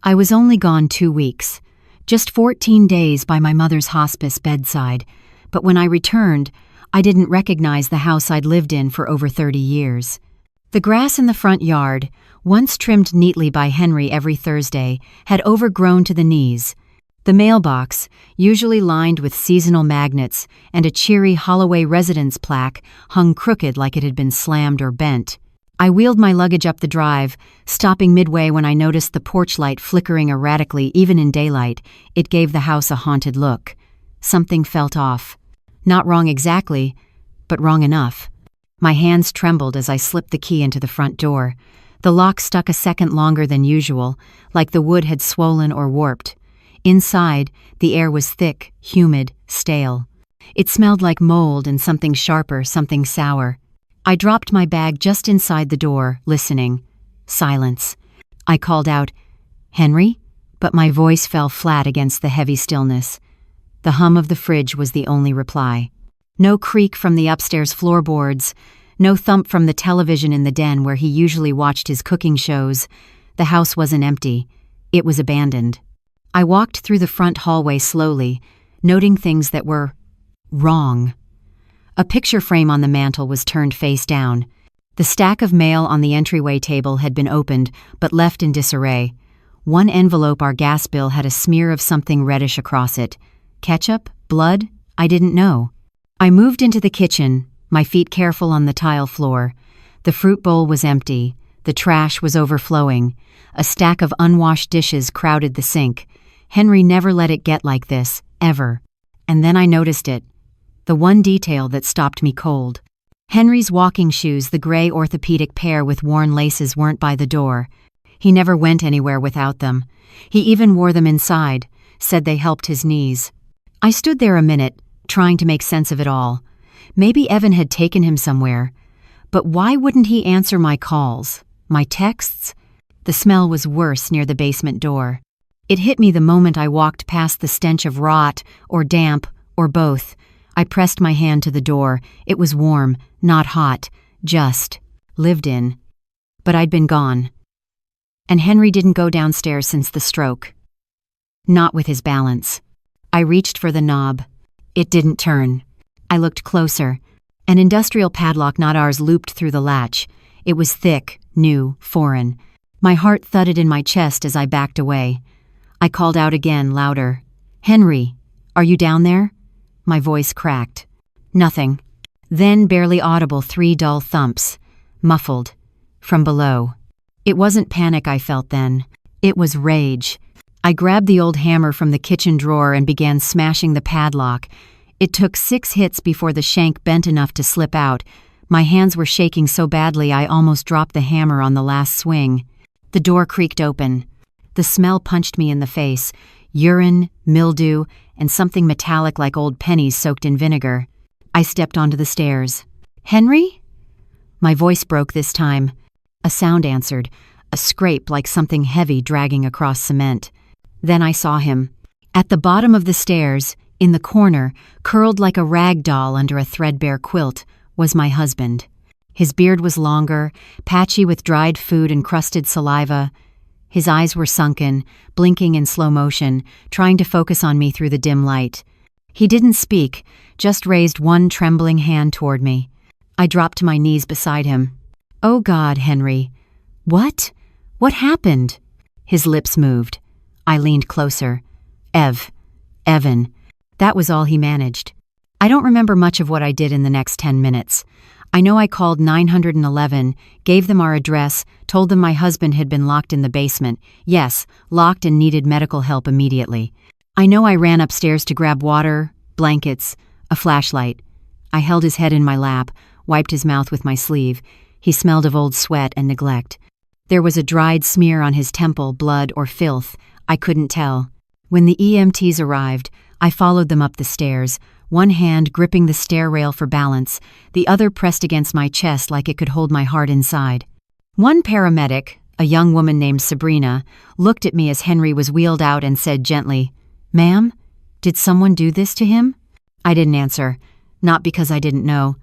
I was only gone 2 weeks, just 14 days by my mother's hospice bedside, but when I returned, I didn't recognize the house I'd lived in for over 30 years. The grass in the front yard, once trimmed neatly by Henry every Thursday, had overgrown to the knees. The mailbox, usually lined with seasonal magnets and a cheery Holloway residence plaque, hung crooked like it had been slammed or bent. I wheeled my luggage up the drive, stopping midway when I noticed the porch light flickering erratically even in daylight. It gave the house a haunted look. Something felt off. Not wrong exactly, but wrong enough. My hands trembled as I slipped the key into the front door. The lock stuck a second longer than usual, like the wood had swollen or warped. Inside, the air was thick, humid, stale. It smelled like mold and something sharper, something sour. I dropped my bag just inside the door, listening. Silence. I called out, "Henry?" But my voice fell flat against the heavy stillness. The hum of the fridge was the only reply. No creak from the upstairs floorboards, no thump from the television in the den where he usually watched his cooking shows. The house wasn't empty. It was abandoned. I walked through the front hallway slowly, noting things that were wrong. A picture frame on the mantel was turned face down. The stack of mail on the entryway table had been opened, but left in disarray. One envelope, our gas bill, had a smear of something reddish across it. Ketchup? Blood? I didn't know. I moved into the kitchen, my feet careful on the tile floor. The fruit bowl was empty. The trash was overflowing. A stack of unwashed dishes crowded the sink. Henry never let it get like this, ever. And then I noticed it. The one detail that stopped me cold. Henry's walking shoes, the gray orthopedic pair with worn laces, weren't by the door. He never went anywhere without them. He even wore them inside, said they helped his knees. I stood there a minute, trying to make sense of it all. Maybe Evan had taken him somewhere. But why wouldn't he answer my calls, my texts? The smell was worse near the basement door. It hit me the moment I walked past the stench of rot, or damp, or both. I pressed my hand to the door. It was warm, not hot, just lived in. But I'd been gone. And Henry didn't go downstairs since the stroke. Not with his balance. I reached for the knob. It didn't turn. I looked closer. An industrial padlock, not ours, looped through the latch. It was thick, new, foreign. My heart thudded in my chest as I backed away. I called out again, louder. "Henry, are you down there?" My voice cracked. Nothing. Then barely audible 3 dull thumps. Muffled. From below. It wasn't panic I felt then. It was rage. I grabbed the old hammer from the kitchen drawer and began smashing the padlock. It took 6 hits before the shank bent enough to slip out. My hands were shaking so badly I almost dropped the hammer on the last swing. The door creaked open. The smell punched me in the face. Urine, mildew, and something metallic like old pennies soaked in vinegar. I stepped onto the stairs. "Henry?" My voice broke this time. A sound answered, a scrape like something heavy dragging across cement. Then I saw him. At the bottom of the stairs, in the corner, curled like a rag doll under a threadbare quilt, was my husband. His beard was longer, patchy with dried food and crusted saliva. His eyes were sunken, blinking in slow motion, trying to focus on me through the dim light. He didn't speak, just raised one trembling hand toward me. I dropped to my knees beside him. "Oh God, Henry. What? What happened?" His lips moved. I leaned closer. Evan. That was all he managed. I don't remember much of what I did in the next 10 minutes. I know I called 911, gave them our address, told them my husband had been locked in the basement. Yes, locked and needed medical help immediately. I know I ran upstairs to grab water, blankets, a flashlight. I held his head in my lap, wiped his mouth with my sleeve. He smelled of old sweat and neglect. There was a dried smear on his temple, blood or filth. I couldn't tell. When the EMTs arrived, I followed them up the stairs, one hand gripping the stair rail for balance, the other pressed against my chest like it could hold my heart inside. One paramedic, a young woman named Sabrina, looked at me as Henry was wheeled out and said gently, "Ma'am, did someone do this to him?" I didn't answer, not because I didn't know,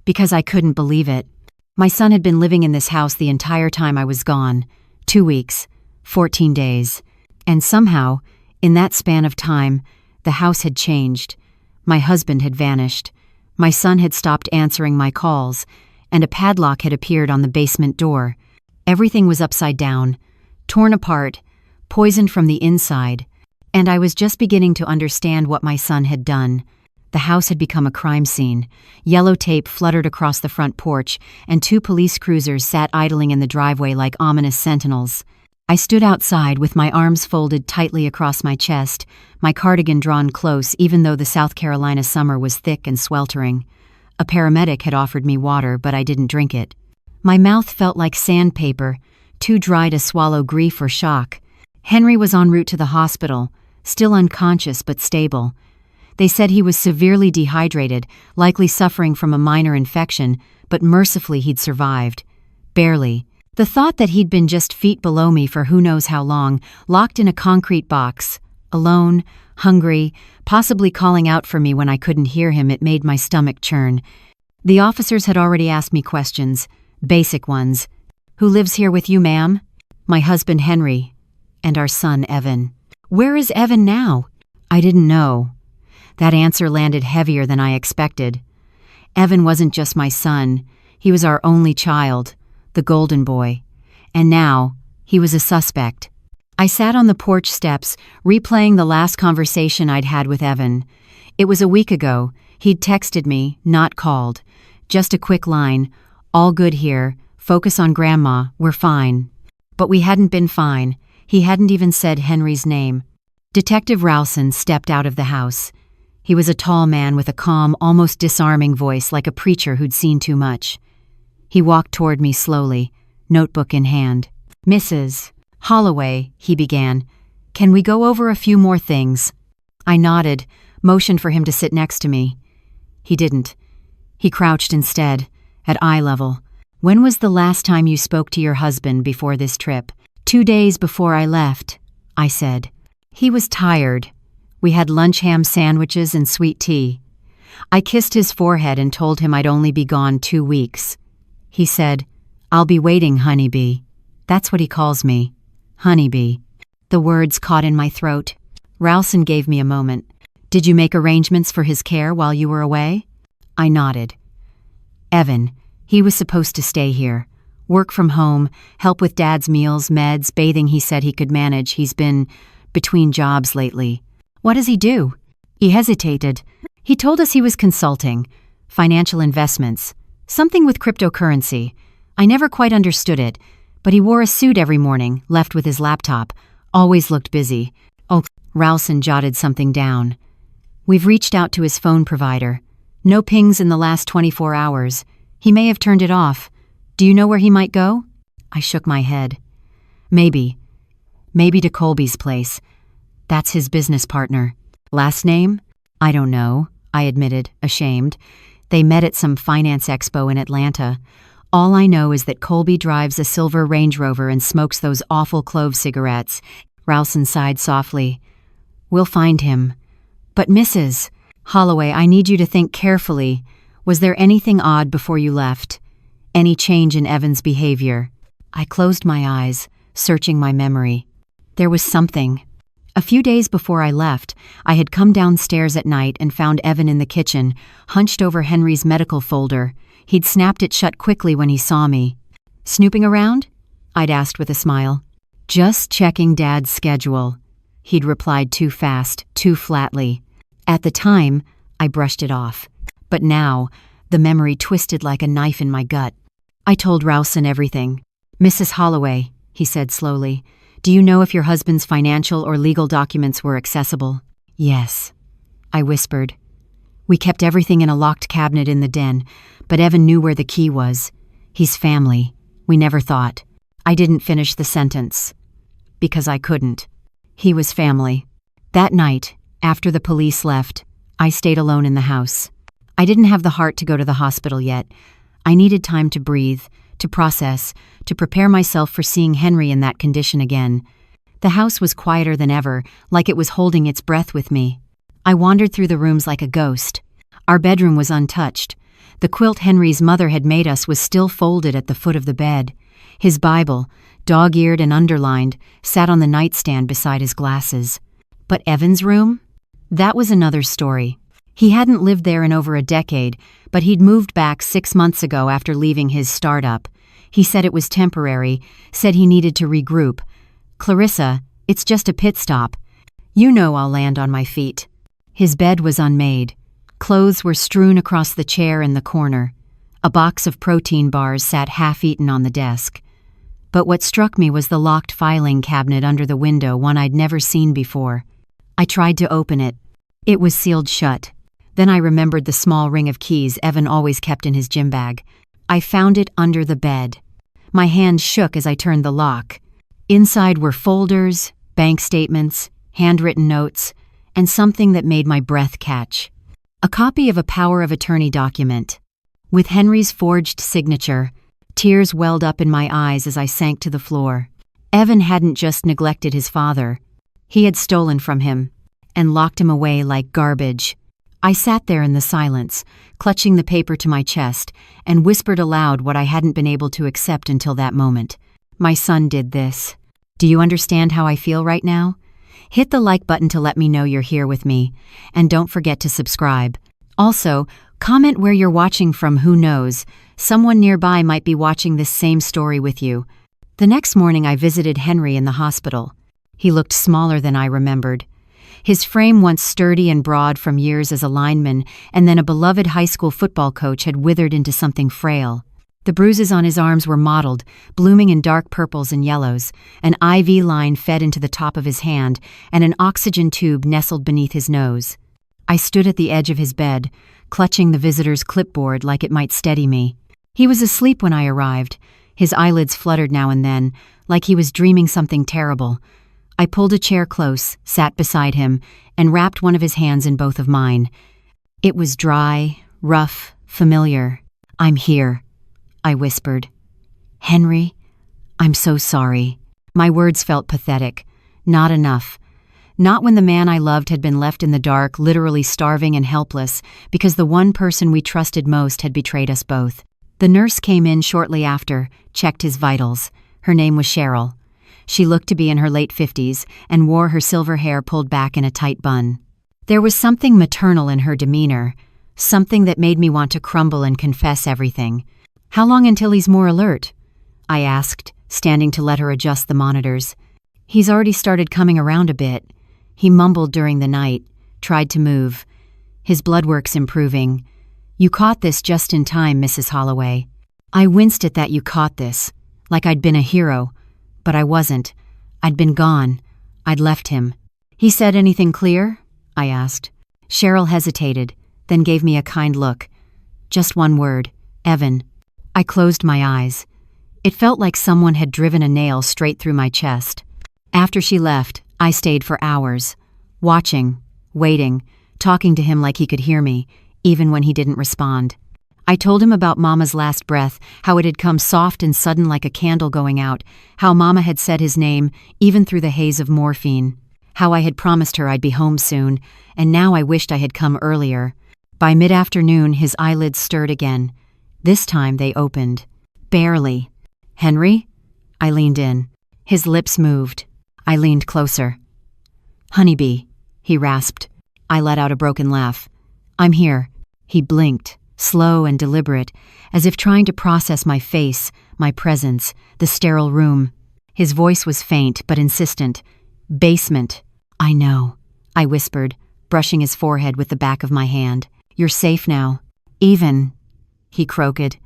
because I couldn't believe it. My son had been living in this house the entire time I was gone. 2 weeks, 14 days. And somehow, in that span of time, the house had changed. My husband had vanished. My son had stopped answering my calls, and a padlock had appeared on the basement door. Everything was upside down, torn apart, poisoned from the inside, and I was just beginning to understand what my son had done. The house had become a crime scene. Yellow tape fluttered across the front porch, and 2 police cruisers sat idling in the driveway like ominous sentinels. I stood outside with my arms folded tightly across my chest, my cardigan drawn close even though the South Carolina summer was thick and sweltering. A paramedic had offered me water, but I didn't drink it. My mouth felt like sandpaper, too dry to swallow grief or shock. Henry was en route to the hospital, still unconscious but stable. They said he was severely dehydrated, likely suffering from a minor infection, but mercifully he'd survived. Barely. The thought that he'd been just feet below me for who knows how long, locked in a concrete box, alone, hungry, possibly calling out for me when I couldn't hear him, it made my stomach churn. The officers had already asked me questions, basic ones. Who lives here with you, ma'am? My husband Henry, and our son Evan. Where is Evan now? I didn't know. That answer landed heavier than I expected. Evan wasn't just my son, he was our only child, the golden boy. And now, he was a suspect. I sat on the porch steps, replaying the last conversation I'd had with Evan. It was a week ago. He'd texted me, not called. Just a quick line, "All good here, focus on Grandma, we're fine." But we hadn't been fine. He hadn't even said Henry's name. Detective Rowson stepped out of the house. He was a tall man with a calm, almost disarming voice like a preacher who'd seen too much. He walked toward me slowly, notebook in hand. "Mrs. Holloway," he began, "can we go over a few more things?" I nodded, motioned for him to sit next to me. He didn't. He crouched instead, at eye level. "When was the last time you spoke to your husband before this trip?" 2 days before I left, I said. He was tired. We had lunch ham sandwiches and sweet tea. I kissed his forehead and told him I'd only be gone 2 weeks. He said, "I'll be waiting, honeybee." That's what he calls me, honeybee. The words caught in my throat. Rowson gave me a moment. "Did you make arrangements for his care while you were away?" I nodded. "Evan, he was supposed to stay here. Work from home, help with Dad's meals, meds, bathing he said he could manage. He's been between jobs lately." "What does he do?" He hesitated. "He told us he was consulting, financial investments, something with cryptocurrency. I never quite understood it, but he wore a suit every morning, left with his laptop, always looked busy." Oh, Rowson jotted something down. "We've reached out to his phone provider. No pings in the last 24 hours. He may have turned it off. Do you know where he might go?" I shook my head. Maybe to Colby's place. That's his business partner. Last name? I don't know, I admitted, ashamed. They met at some finance expo in Atlanta. All I know is that Colby drives a silver Range Rover and smokes those awful clove cigarettes. Rowson sighed softly. "We'll find him. But Mrs. Holloway, I need you to think carefully. Was there anything odd before you left? Any change in Evan's behavior?" I closed my eyes, searching my memory. There was something. A few days before I left, I had come downstairs at night and found Evan in the kitchen, hunched over Henry's medical folder. He'd snapped it shut quickly when he saw me. "Snooping around?" I'd asked with a smile. "Just checking Dad's schedule," he'd replied too fast, too flatly. At the time, I brushed it off. But now, the memory twisted like a knife in my gut. I told Rowson everything. "Mrs. Holloway," he said slowly, "do you know if your husband's financial or legal documents were accessible?" "Yes," I whispered. "We kept everything in a locked cabinet in the den, but Evan knew where the key was. He's family. We never thought." I didn't finish the sentence. Because I couldn't. He was family. That night, after the police left, I stayed alone in the house. I didn't have the heart to go to the hospital yet. I needed time to breathe, to process, to prepare myself for seeing Henry in that condition again. The house was quieter than ever, like it was holding its breath with me. I wandered through the rooms like a ghost. Our bedroom was untouched. The quilt Henry's mother had made us was still folded at the foot of the bed. His Bible, dog-eared and underlined, sat on the nightstand beside his glasses. But Evan's room? That was another story. He hadn't lived there in over a decade, but he'd moved back 6 months ago after leaving his startup. He said it was temporary, said he needed to regroup. "Clarissa, it's just a pit stop. You know I'll land on my feet." His bed was unmade. Clothes were strewn across the chair in the corner. A box of protein bars sat half-eaten on the desk. But what struck me was the locked filing cabinet under the window, one I'd never seen before. I tried to open it. It was sealed shut. Then I remembered the small ring of keys Evan always kept in his gym bag. I found it under the bed. My hand shook as I turned the lock. Inside were folders, bank statements, handwritten notes, and something that made my breath catch. A copy of a power of attorney document. With Henry's forged signature, tears welled up in my eyes as I sank to the floor. Evan hadn't just neglected his father. He had stolen from him and locked him away like garbage. I sat there in the silence, clutching the paper to my chest, and whispered aloud what I hadn't been able to accept until that moment. My son did this. Do you understand how I feel right now? Hit the like button to let me know you're here with me, and don't forget to subscribe. Also, comment where you're watching from. Who knows? Someone nearby might be watching this same story with you. The next morning I visited Henry in the hospital. He looked smaller than I remembered. His frame, once sturdy and broad from years as a lineman and then a beloved high school football coach, had withered into something frail. The bruises on his arms were mottled, blooming in dark purples and yellows. An IV line fed into the top of his hand, and an oxygen tube nestled beneath his nose. I stood at the edge of his bed, clutching the visitor's clipboard like it might steady me. He was asleep when I arrived. His eyelids fluttered now and then, like he was dreaming something terrible. I pulled a chair close, sat beside him, and wrapped one of his hands in both of mine. It was dry, rough, familiar. "I'm here," I whispered. "Henry, I'm so sorry." My words felt pathetic. Not enough. Not when the man I loved had been left in the dark, literally starving and helpless, because the one person we trusted most had betrayed us both. The nurse came in shortly after, checked his vitals. Her name was Cheryl. She looked to be in her late 50s and wore her silver hair pulled back in a tight bun. There was something maternal in her demeanor, something that made me want to crumble and confess everything. "How long until he's more alert?" I asked, standing to let her adjust the monitors. "He's already started coming around a bit." He mumbled during the night, tried to move. "His blood work's improving. You caught this just in time, Mrs. Holloway." I winced at that "you caught this," like I'd been a hero. But I wasn't. I'd been gone. I'd left him. "He said anything clear?" I asked. Cheryl hesitated, then gave me a kind look. Just one word: Evan. I closed my eyes. It felt like someone had driven a nail straight through my chest. After she left, I stayed for hours, watching, waiting, talking to him like he could hear me, even when he didn't respond. I told him about Mama's last breath, how it had come soft and sudden like a candle going out, how Mama had said his name, even through the haze of morphine, how I had promised her I'd be home soon, and now I wished I had come earlier. By mid-afternoon, his eyelids stirred again. This time they opened. Barely. "Henry?" I leaned in. His lips moved. I leaned closer. "Honeybee," he rasped. I let out a broken laugh. "I'm here." He blinked, slow and deliberate, as if trying to process my face, my presence, the sterile room. His voice was faint but insistent. "Basement." "I know," I whispered, brushing his forehead with the back of my hand. "You're safe now." "Even," he croaked,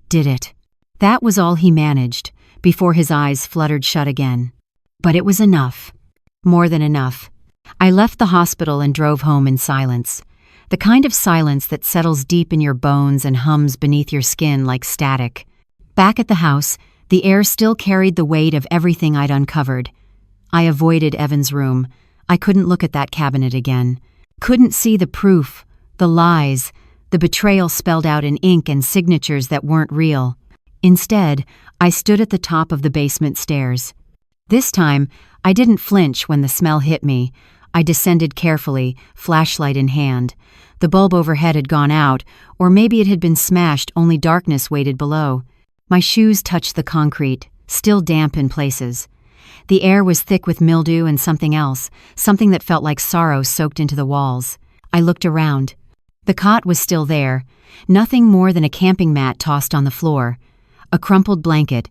"did it." That was all he managed, before his eyes fluttered shut again. But it was enough. More than enough. I left the hospital and drove home in silence. The kind of silence that settles deep in your bones and hums beneath your skin like static. Back at the house, the air still carried the weight of everything I'd uncovered. I avoided Evan's room. I couldn't look at that cabinet again. Couldn't see the proof, the lies, the betrayal spelled out in ink and signatures that weren't real. Instead, I stood at the top of the basement stairs. This time, I didn't flinch when the smell hit me. I descended carefully, flashlight in hand. The bulb overhead had gone out, or maybe it had been smashed, only darkness waited below. My shoes touched the concrete, still damp in places. The air was thick with mildew and something else, something that felt like sorrow soaked into the walls. I looked around. The cot was still there, nothing more than a camping mat tossed on the floor, a crumpled blanket,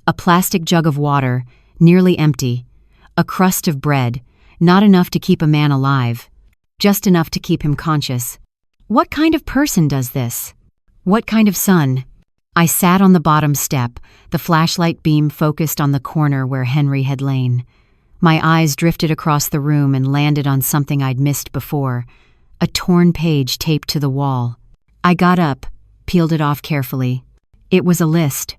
a plastic jug of water, nearly empty, a crust of bread, not enough to keep a man alive, just enough to keep him conscious. What kind of person does this? What kind of son? I sat on the bottom step, the flashlight beam focused on the corner where Henry had lain. My eyes drifted across the room and landed on something I'd missed before, a torn page taped to the wall. I got up, peeled it off carefully. It was a list.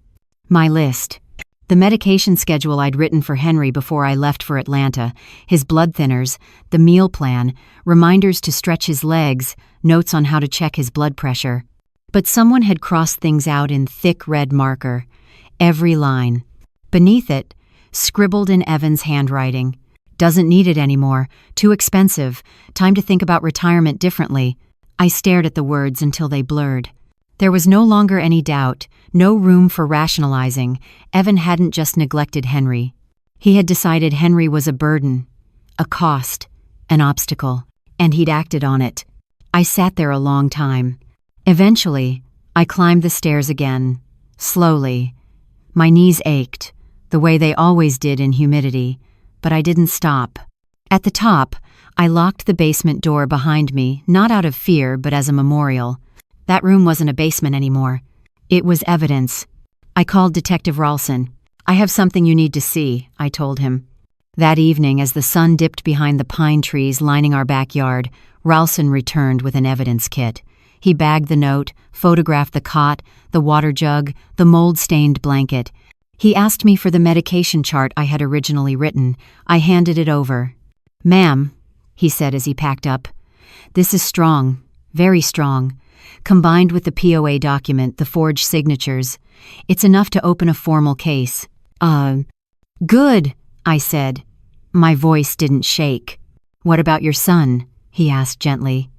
My list. The medication schedule I'd written for Henry before I left for Atlanta, his blood thinners, the meal plan, reminders to stretch his legs, notes on how to check his blood pressure. But someone had crossed things out in thick red marker. Every line. Beneath it, scribbled in Evan's handwriting. Doesn't need it anymore. Too expensive. Time to think about retirement differently. I stared at the words until they blurred. There was no longer any doubt, no room for rationalizing. Evan hadn't just neglected Henry. He had decided Henry was a burden, a cost, an obstacle, and he'd acted on it. I sat there a long time. Eventually, I climbed the stairs again, slowly. My knees ached, the way they always did in humidity, but I didn't stop. At the top, I locked the basement door behind me, not out of fear, but as a memorial. That room wasn't a basement anymore. It was evidence. I called Detective Ralston. "I have something you need to see," I told him. That evening, as the sun dipped behind the pine trees lining our backyard, Ralston returned with an evidence kit. He bagged the note, photographed the cot, the water jug, the mold-stained blanket. He asked me for the medication chart I had originally written. I handed it over. "Ma'am," he said as he packed up, "this is strong, very strong. Combined with the POA document, the forged signatures, it's enough to open a formal case." Good," I said. My voice didn't shake. "What about your son?" he asked gently.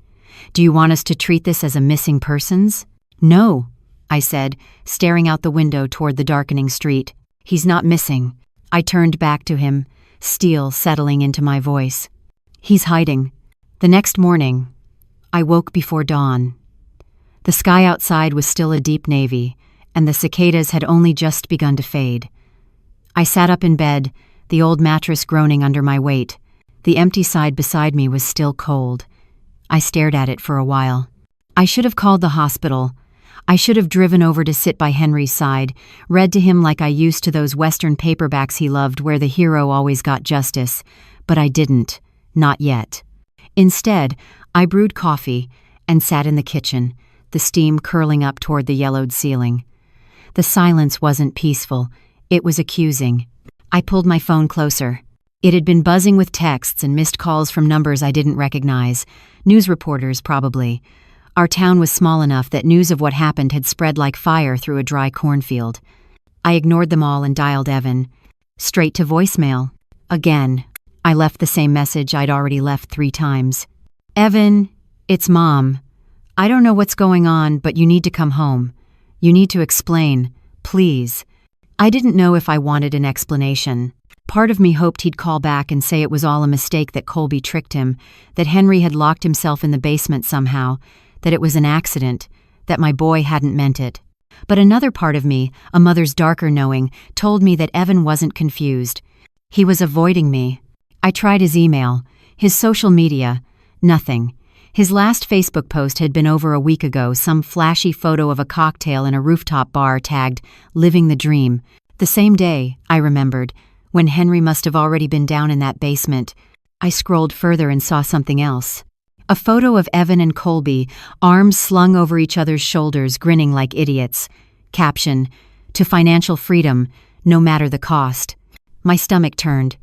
"Do you want us to treat this as a missing persons?" "No," I said, staring out the window toward the darkening street. "He's not missing." I turned back to him, steel settling into my voice. "He's hiding." The next morning, I woke before dawn. The sky outside was still a deep navy, and the cicadas had only just begun to fade. I sat up in bed, the old mattress groaning under my weight. The empty side beside me was still cold. I stared at it for a while. I should have called the hospital. I should have driven over to sit by Henry's side, read to him like I used to those Western paperbacks he loved where the hero always got justice. But I didn't. Not yet. Instead, I brewed coffee and sat in the kitchen, the steam curling up toward the yellowed ceiling. The silence wasn't peaceful. It was accusing. I pulled my phone closer. It had been buzzing with texts and missed calls from numbers I didn't recognize. News reporters, probably. Our town was small enough that news of what happened had spread like fire through a dry cornfield. I ignored them all and dialed Evan. Straight to voicemail. Again, I left the same message I'd already left 3 times. "Evan, it's Mom. I don't know what's going on, but you need to come home. You need to explain, please." I didn't know if I wanted an explanation. Part of me hoped he'd call back and say it was all a mistake, that Colby tricked him, that Henry had locked himself in the basement somehow, that it was an accident, that my boy hadn't meant it. But another part of me, a mother's darker knowing, told me that Evan wasn't confused. He was avoiding me. I tried his email, his social media. Nothing. His last Facebook post had been over a week ago, some flashy photo of a cocktail in a rooftop bar tagged, "Living the Dream." The same day, I remembered, when Henry must have already been down in that basement. I scrolled further and saw something else. A photo of Evan and Colby, arms slung over each other's shoulders, grinning like idiots. Caption, "To financial freedom, no matter the cost." My stomach turned.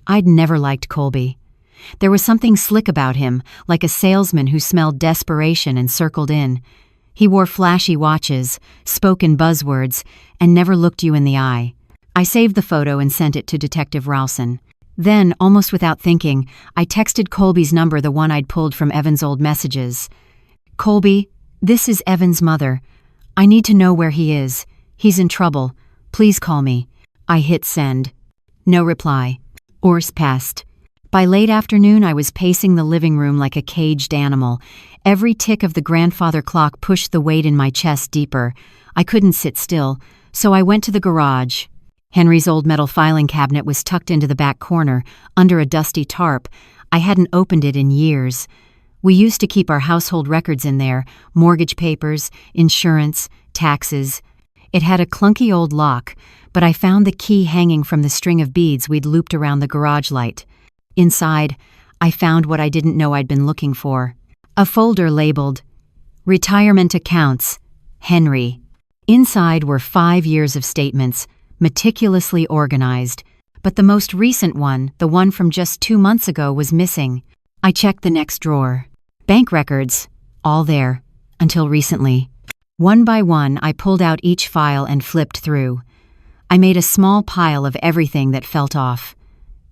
I'd never liked Colby. There was something slick about him, like a salesman who smelled desperation and circled in. He wore flashy watches, spoke in buzzwords, and never looked you in the eye. I saved the photo and sent it to Detective Ralston. Then, almost without thinking, I texted Colby's number, the one I'd pulled from Evan's old messages. "Colby, this is Evan's mother. I need to know where he is. He's in trouble. Please call me." I hit send. No reply. Hours passed. By late afternoon, I was pacing the living room like a caged animal. Every tick of the grandfather clock pushed the weight in my chest deeper. I couldn't sit still, so I went to the garage. Henry's old metal filing cabinet was tucked into the back corner, under a dusty tarp. I hadn't opened it in years. We used to keep our household records in there, mortgage papers, insurance, taxes. It had a clunky old lock, but I found the key hanging from the string of beads we'd looped around the garage light. Inside, I found what I didn't know I'd been looking for. A folder labeled, Retirement Accounts, Henry. Inside were 5 years of statements, meticulously organized, but the most recent one, the one from just 2 months ago, was missing. I checked the next drawer. Bank records, all there, until recently. One by one, I pulled out each file and flipped through. I made a small pile of everything that felt off.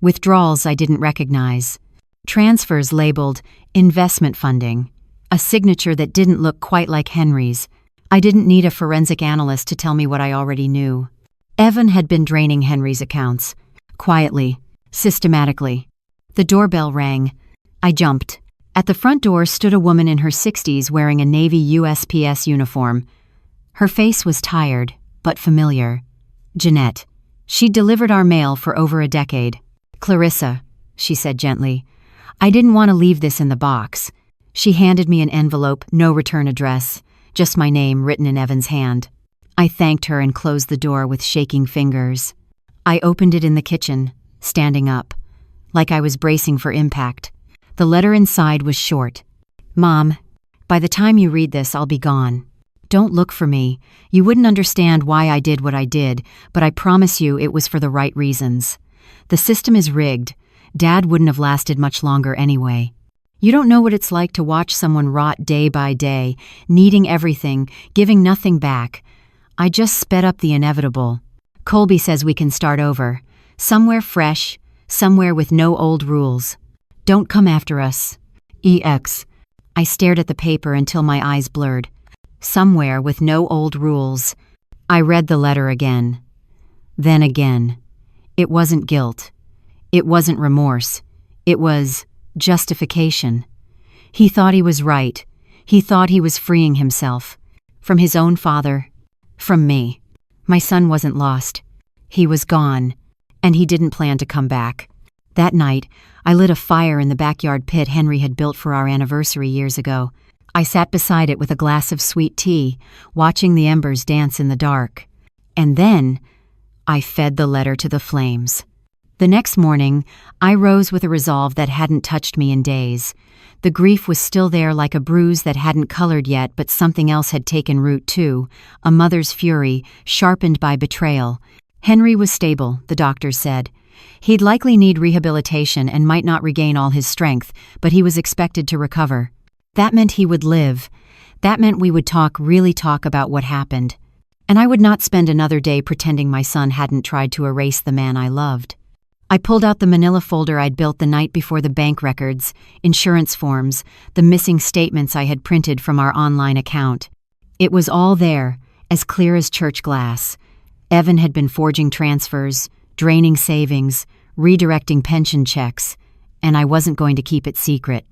Withdrawals I didn't recognize. Transfers labeled investment funding. A signature that didn't look quite like Henry's. I didn't need a forensic analyst to tell me what I already knew. Evan had been draining Henry's accounts. Quietly, systematically. The doorbell rang. I jumped. At the front door stood a woman in her 60s wearing a Navy USPS uniform. Her face was tired, but familiar. Jeanette. She'd delivered our mail for over a decade. Clarissa, she said gently. I didn't want to leave this in the box. She handed me an envelope, no return address, just my name written in Evan's hand. I thanked her and closed the door with shaking fingers. I opened it in the kitchen, standing up, like I was bracing for impact. The letter inside was short. Mom, by the time you read this, I'll be gone. Don't look for me. You wouldn't understand why I did what I did, but I promise you it was for the right reasons. The system is rigged. Dad wouldn't have lasted much longer anyway. You don't know what it's like to watch someone rot day by day, needing everything, giving nothing back. I just sped up the inevitable. Colby says we can start over. Somewhere fresh, somewhere with no old rules. Don't come after us. EX. I stared at the paper until my eyes blurred. Somewhere with no old rules. I read the letter again. Then again. It wasn't guilt. It wasn't remorse. It was justification. He thought he was right. He thought he was freeing himself. From his own father. From me. My son wasn't lost. He was gone. And he didn't plan to come back. That night, I lit a fire in the backyard pit Henry had built for our anniversary years ago. I sat beside it with a glass of sweet tea, watching the embers dance in the dark. And then, I fed the letter to the flames. The next morning, I rose with a resolve that hadn't touched me in days. The grief was still there like a bruise that hadn't colored yet, but something else had taken root too, a mother's fury, sharpened by betrayal. Henry was stable, the doctors said. He'd likely need rehabilitation and might not regain all his strength, but he was expected to recover. That meant he would live. That meant we would really talk about what happened. And I would not spend another day pretending my son hadn't tried to erase the man I loved. I pulled out the manila folder I'd built the night before the bank records, insurance forms, the missing statements I had printed from our online account. It was all there, as clear as church glass. Evan had been forging transfers, draining savings, redirecting pension checks, and I wasn't going to keep it secret.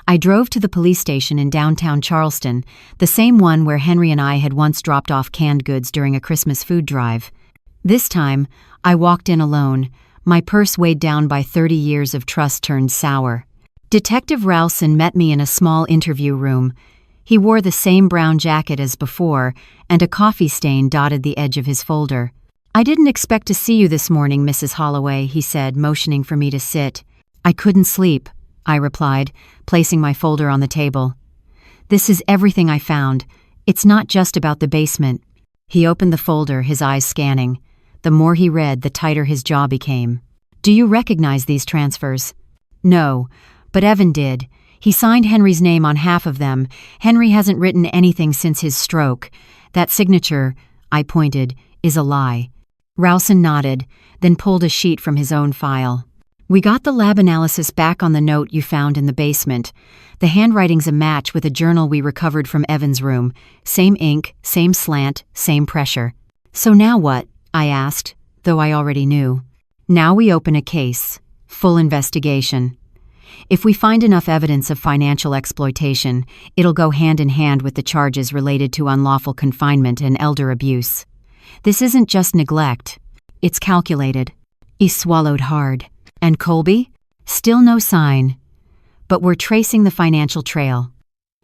I drove to the police station in downtown Charleston, the same one where Henry and I had once dropped off canned goods during a Christmas food drive. This time, I walked in alone, my purse weighed down by 30 years of trust turned sour. Detective Rowson met me in a small interview room. He wore the same brown jacket as before, and a coffee stain dotted the edge of his folder. I didn't expect to see you this morning, Mrs. Holloway, he said, motioning for me to sit. I couldn't sleep, I replied, placing my folder on the table. This is everything I found. It's not just about the basement. He opened the folder, his eyes scanning. The more he read, the tighter his jaw became. Do you recognize these transfers? No, but Evan did. He signed Henry's name on half of them. Henry hasn't written anything since his stroke. That signature, I pointed, is a lie. Rowson nodded, then pulled a sheet from his own file. We got the lab analysis back on the note you found in the basement. The handwriting's a match with a journal we recovered from Evan's room. Same ink, same slant, same pressure. So now what? I asked. The though I already knew. Now we open a case. Full investigation. If we find enough evidence of financial exploitation, it'll go hand in hand with the charges related to unlawful confinement and elder abuse. This isn't just neglect. It's calculated. He swallowed hard. And Colby? Still no sign. But we're tracing the financial trail.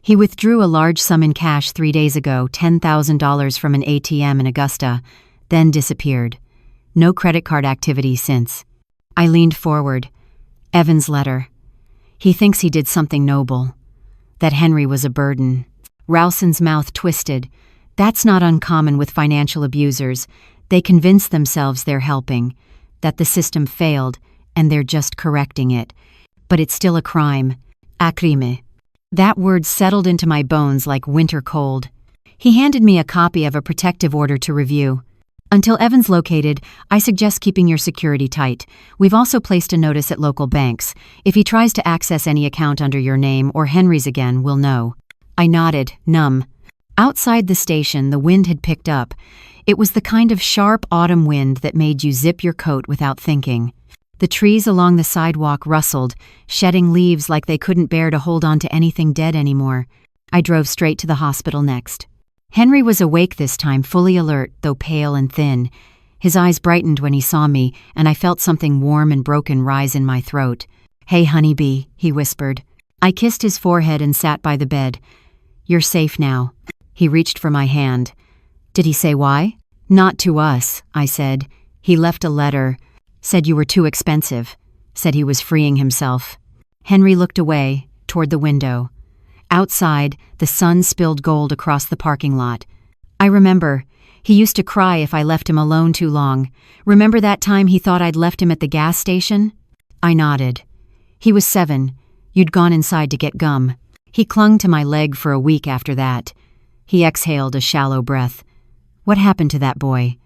He withdrew a large sum in cash 3 days ago, $10,000 from an ATM in Augusta, then disappeared. No credit card activity since. I leaned forward. Evan's letter. He thinks he did something noble. That Henry was a burden. Rowson's mouth twisted. That's not uncommon with financial abusers. They convince themselves they're helping, that the system failed, and they're just correcting it. But it's still a crime. A crime. That word settled into my bones like winter cold. He handed me a copy of a protective order to review. Until Evan's located, I suggest keeping your security tight. We've also placed a notice at local banks. If he tries to access any account under your name or Henry's again, we'll know. I nodded, numb. Outside the station, the wind had picked up. It was the kind of sharp autumn wind that made you zip your coat without thinking. The trees along the sidewalk rustled, shedding leaves like they couldn't bear to hold on to anything dead anymore. I drove straight to the hospital next. Henry was awake this time, fully alert, though pale and thin. His eyes brightened when he saw me, and I felt something warm and broken rise in my throat. "Hey, honeybee," he whispered. I kissed his forehead and sat by the bed. "You're safe now." He reached for my hand. "Did he say why?" "Not to us," I said. "He left a letter. Said you were too expensive. Said he was freeing himself." Henry looked away, toward the window. Outside, the sun spilled gold across the parking lot. I remember. He used to cry if I left him alone too long. Remember that time he thought I'd left him at the gas station? I nodded. He was 7. You'd gone inside to get gum. He clung to my leg for a week after that. He exhaled a shallow breath. "What happened to that boy?"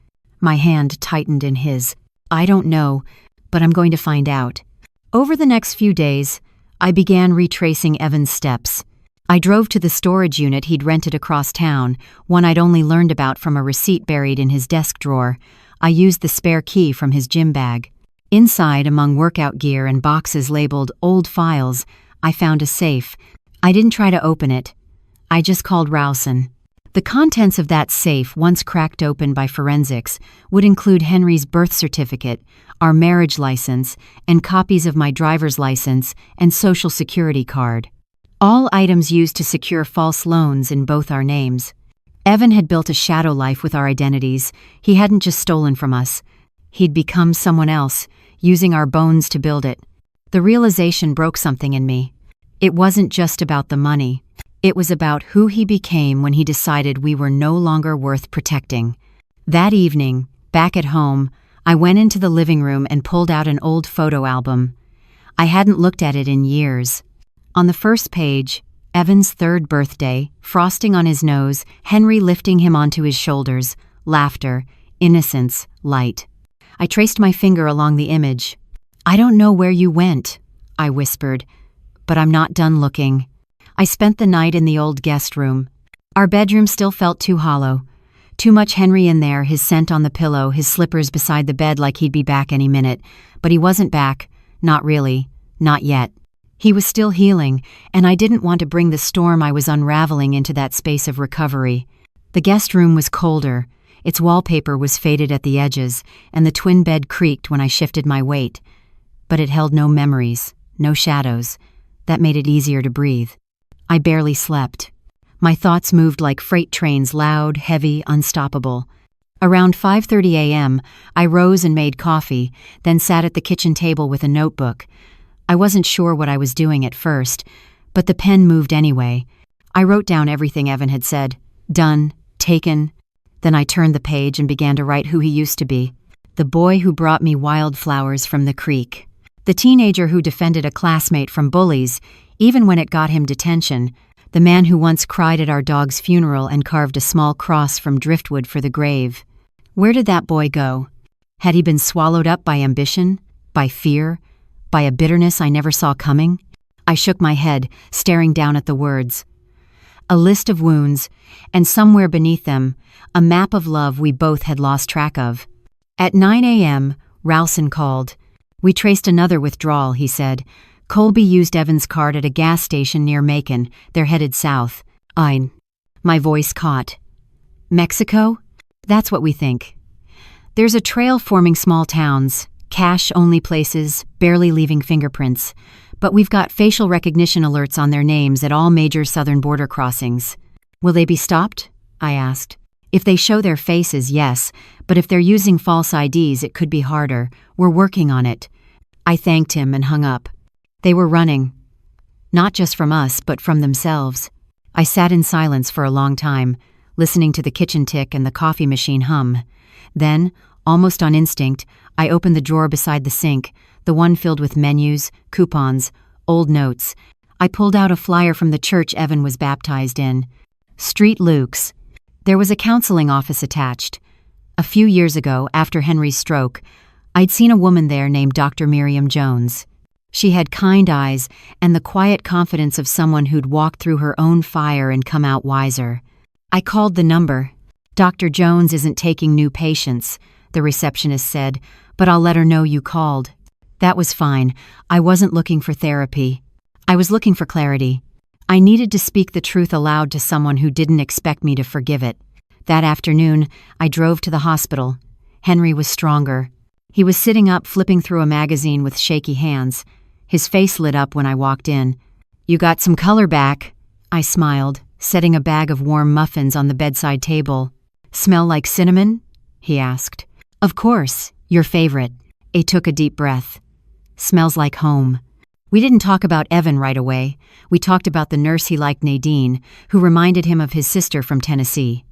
My hand tightened in his. "I don't know, but I'm going to find out." Over the next few days, I began retracing Evan's steps. I drove to the storage unit he'd rented across town, one I'd only learned about from a receipt buried in his desk drawer. I used the spare key from his gym bag. Inside, among workout gear and boxes labeled old files, I found a safe. I didn't try to open it. I just called Rowson. The contents of that safe, once cracked open by forensics, would include Henry's birth certificate, our marriage license, and copies of my driver's license and social security card. All items used to secure false loans in both our names. Evan had built a shadow life with our identities. He hadn't just stolen from us. He'd become someone else, using our bones to build it. The realization broke something in me. It wasn't just about the money. It was about who he became when he decided we were no longer worth protecting. That evening, back at home, I went into the living room and pulled out an old photo album. I hadn't looked at it in years. On the first page, Evan's 3rd birthday, frosting on his nose, Henry lifting him onto his shoulders, laughter, innocence, light. I traced my finger along the image. "I don't know where you went," I whispered, "but I'm not done looking." I spent the night in the old guest room. Our bedroom still felt too hollow. Too much Henry in there, his scent on the pillow, his slippers beside the bed like he'd be back any minute. But he wasn't back. Not really. Not yet. He was still healing, and I didn't want to bring the storm I was unraveling into that space of recovery. The guest room was colder. Its wallpaper was faded at the edges, and the twin bed creaked when I shifted my weight. But it held no memories, no shadows. That made it easier to breathe. I barely slept. My thoughts moved like freight trains, loud, heavy, unstoppable. Around 5:30 a.m., I rose and made coffee, then sat at the kitchen table with a notebook. I wasn't sure what I was doing at first, but the pen moved anyway. I wrote down everything Evan had said. Done. Taken. Then I turned the page and began to write who he used to be. The boy who brought me wildflowers from the creek. The teenager who defended a classmate from bullies, even when it got him detention. The man who once cried at our dog's funeral and carved a small cross from driftwood for the grave. Where did that boy go? Had he been swallowed up by ambition? By fear? By a bitterness I never saw coming? I shook my head, staring down at the words. A list of wounds, and somewhere beneath them, a map of love we both had lost track of. At 9 a.m., Ralston called. We traced another withdrawal, he said. Colby used Evan's card at a gas station near Macon. They're headed south. My voice caught. Mexico? That's what we think. There's a trail forming small towns, cash-only places, barely leaving fingerprints. But we've got facial recognition alerts on their names at all major southern border crossings. Will they be stopped? I asked. If they show their faces, yes, but if they're using false IDs, it could be harder. We're working on it. I thanked him and hung up. They were running. Not just from us, but from themselves. I sat in silence for a long time, listening to the kitchen tick and the coffee machine hum. Then, almost on instinct, I opened the drawer beside the sink, the one filled with menus, coupons, old notes. I pulled out a flyer from the church Evan was baptized in. Street Luke's. There was a counseling office attached. A few years ago, after Henry's stroke, I'd seen a woman there named Dr. Miriam Jones. She had kind eyes and the quiet confidence of someone who'd walked through her own fire and come out wiser. I called the number. Dr. Jones isn't taking new patients, the receptionist said, but I'll let her know you called. That was fine. I wasn't looking for therapy. I was looking for clarity. I needed to speak the truth aloud to someone who didn't expect me to forgive it. That afternoon, I drove to the hospital. Henry was stronger. He was sitting up, flipping through a magazine with shaky hands. His face lit up when I walked in. "You got some color back," I smiled, setting a bag of warm muffins on the bedside table. "Smell like cinnamon?" he asked. "Of course, your favorite." I took a deep breath. "Smells like home." We didn't talk about Evan right away. We talked about the nurse he liked, Nadine, who reminded him of his sister from Tennessee.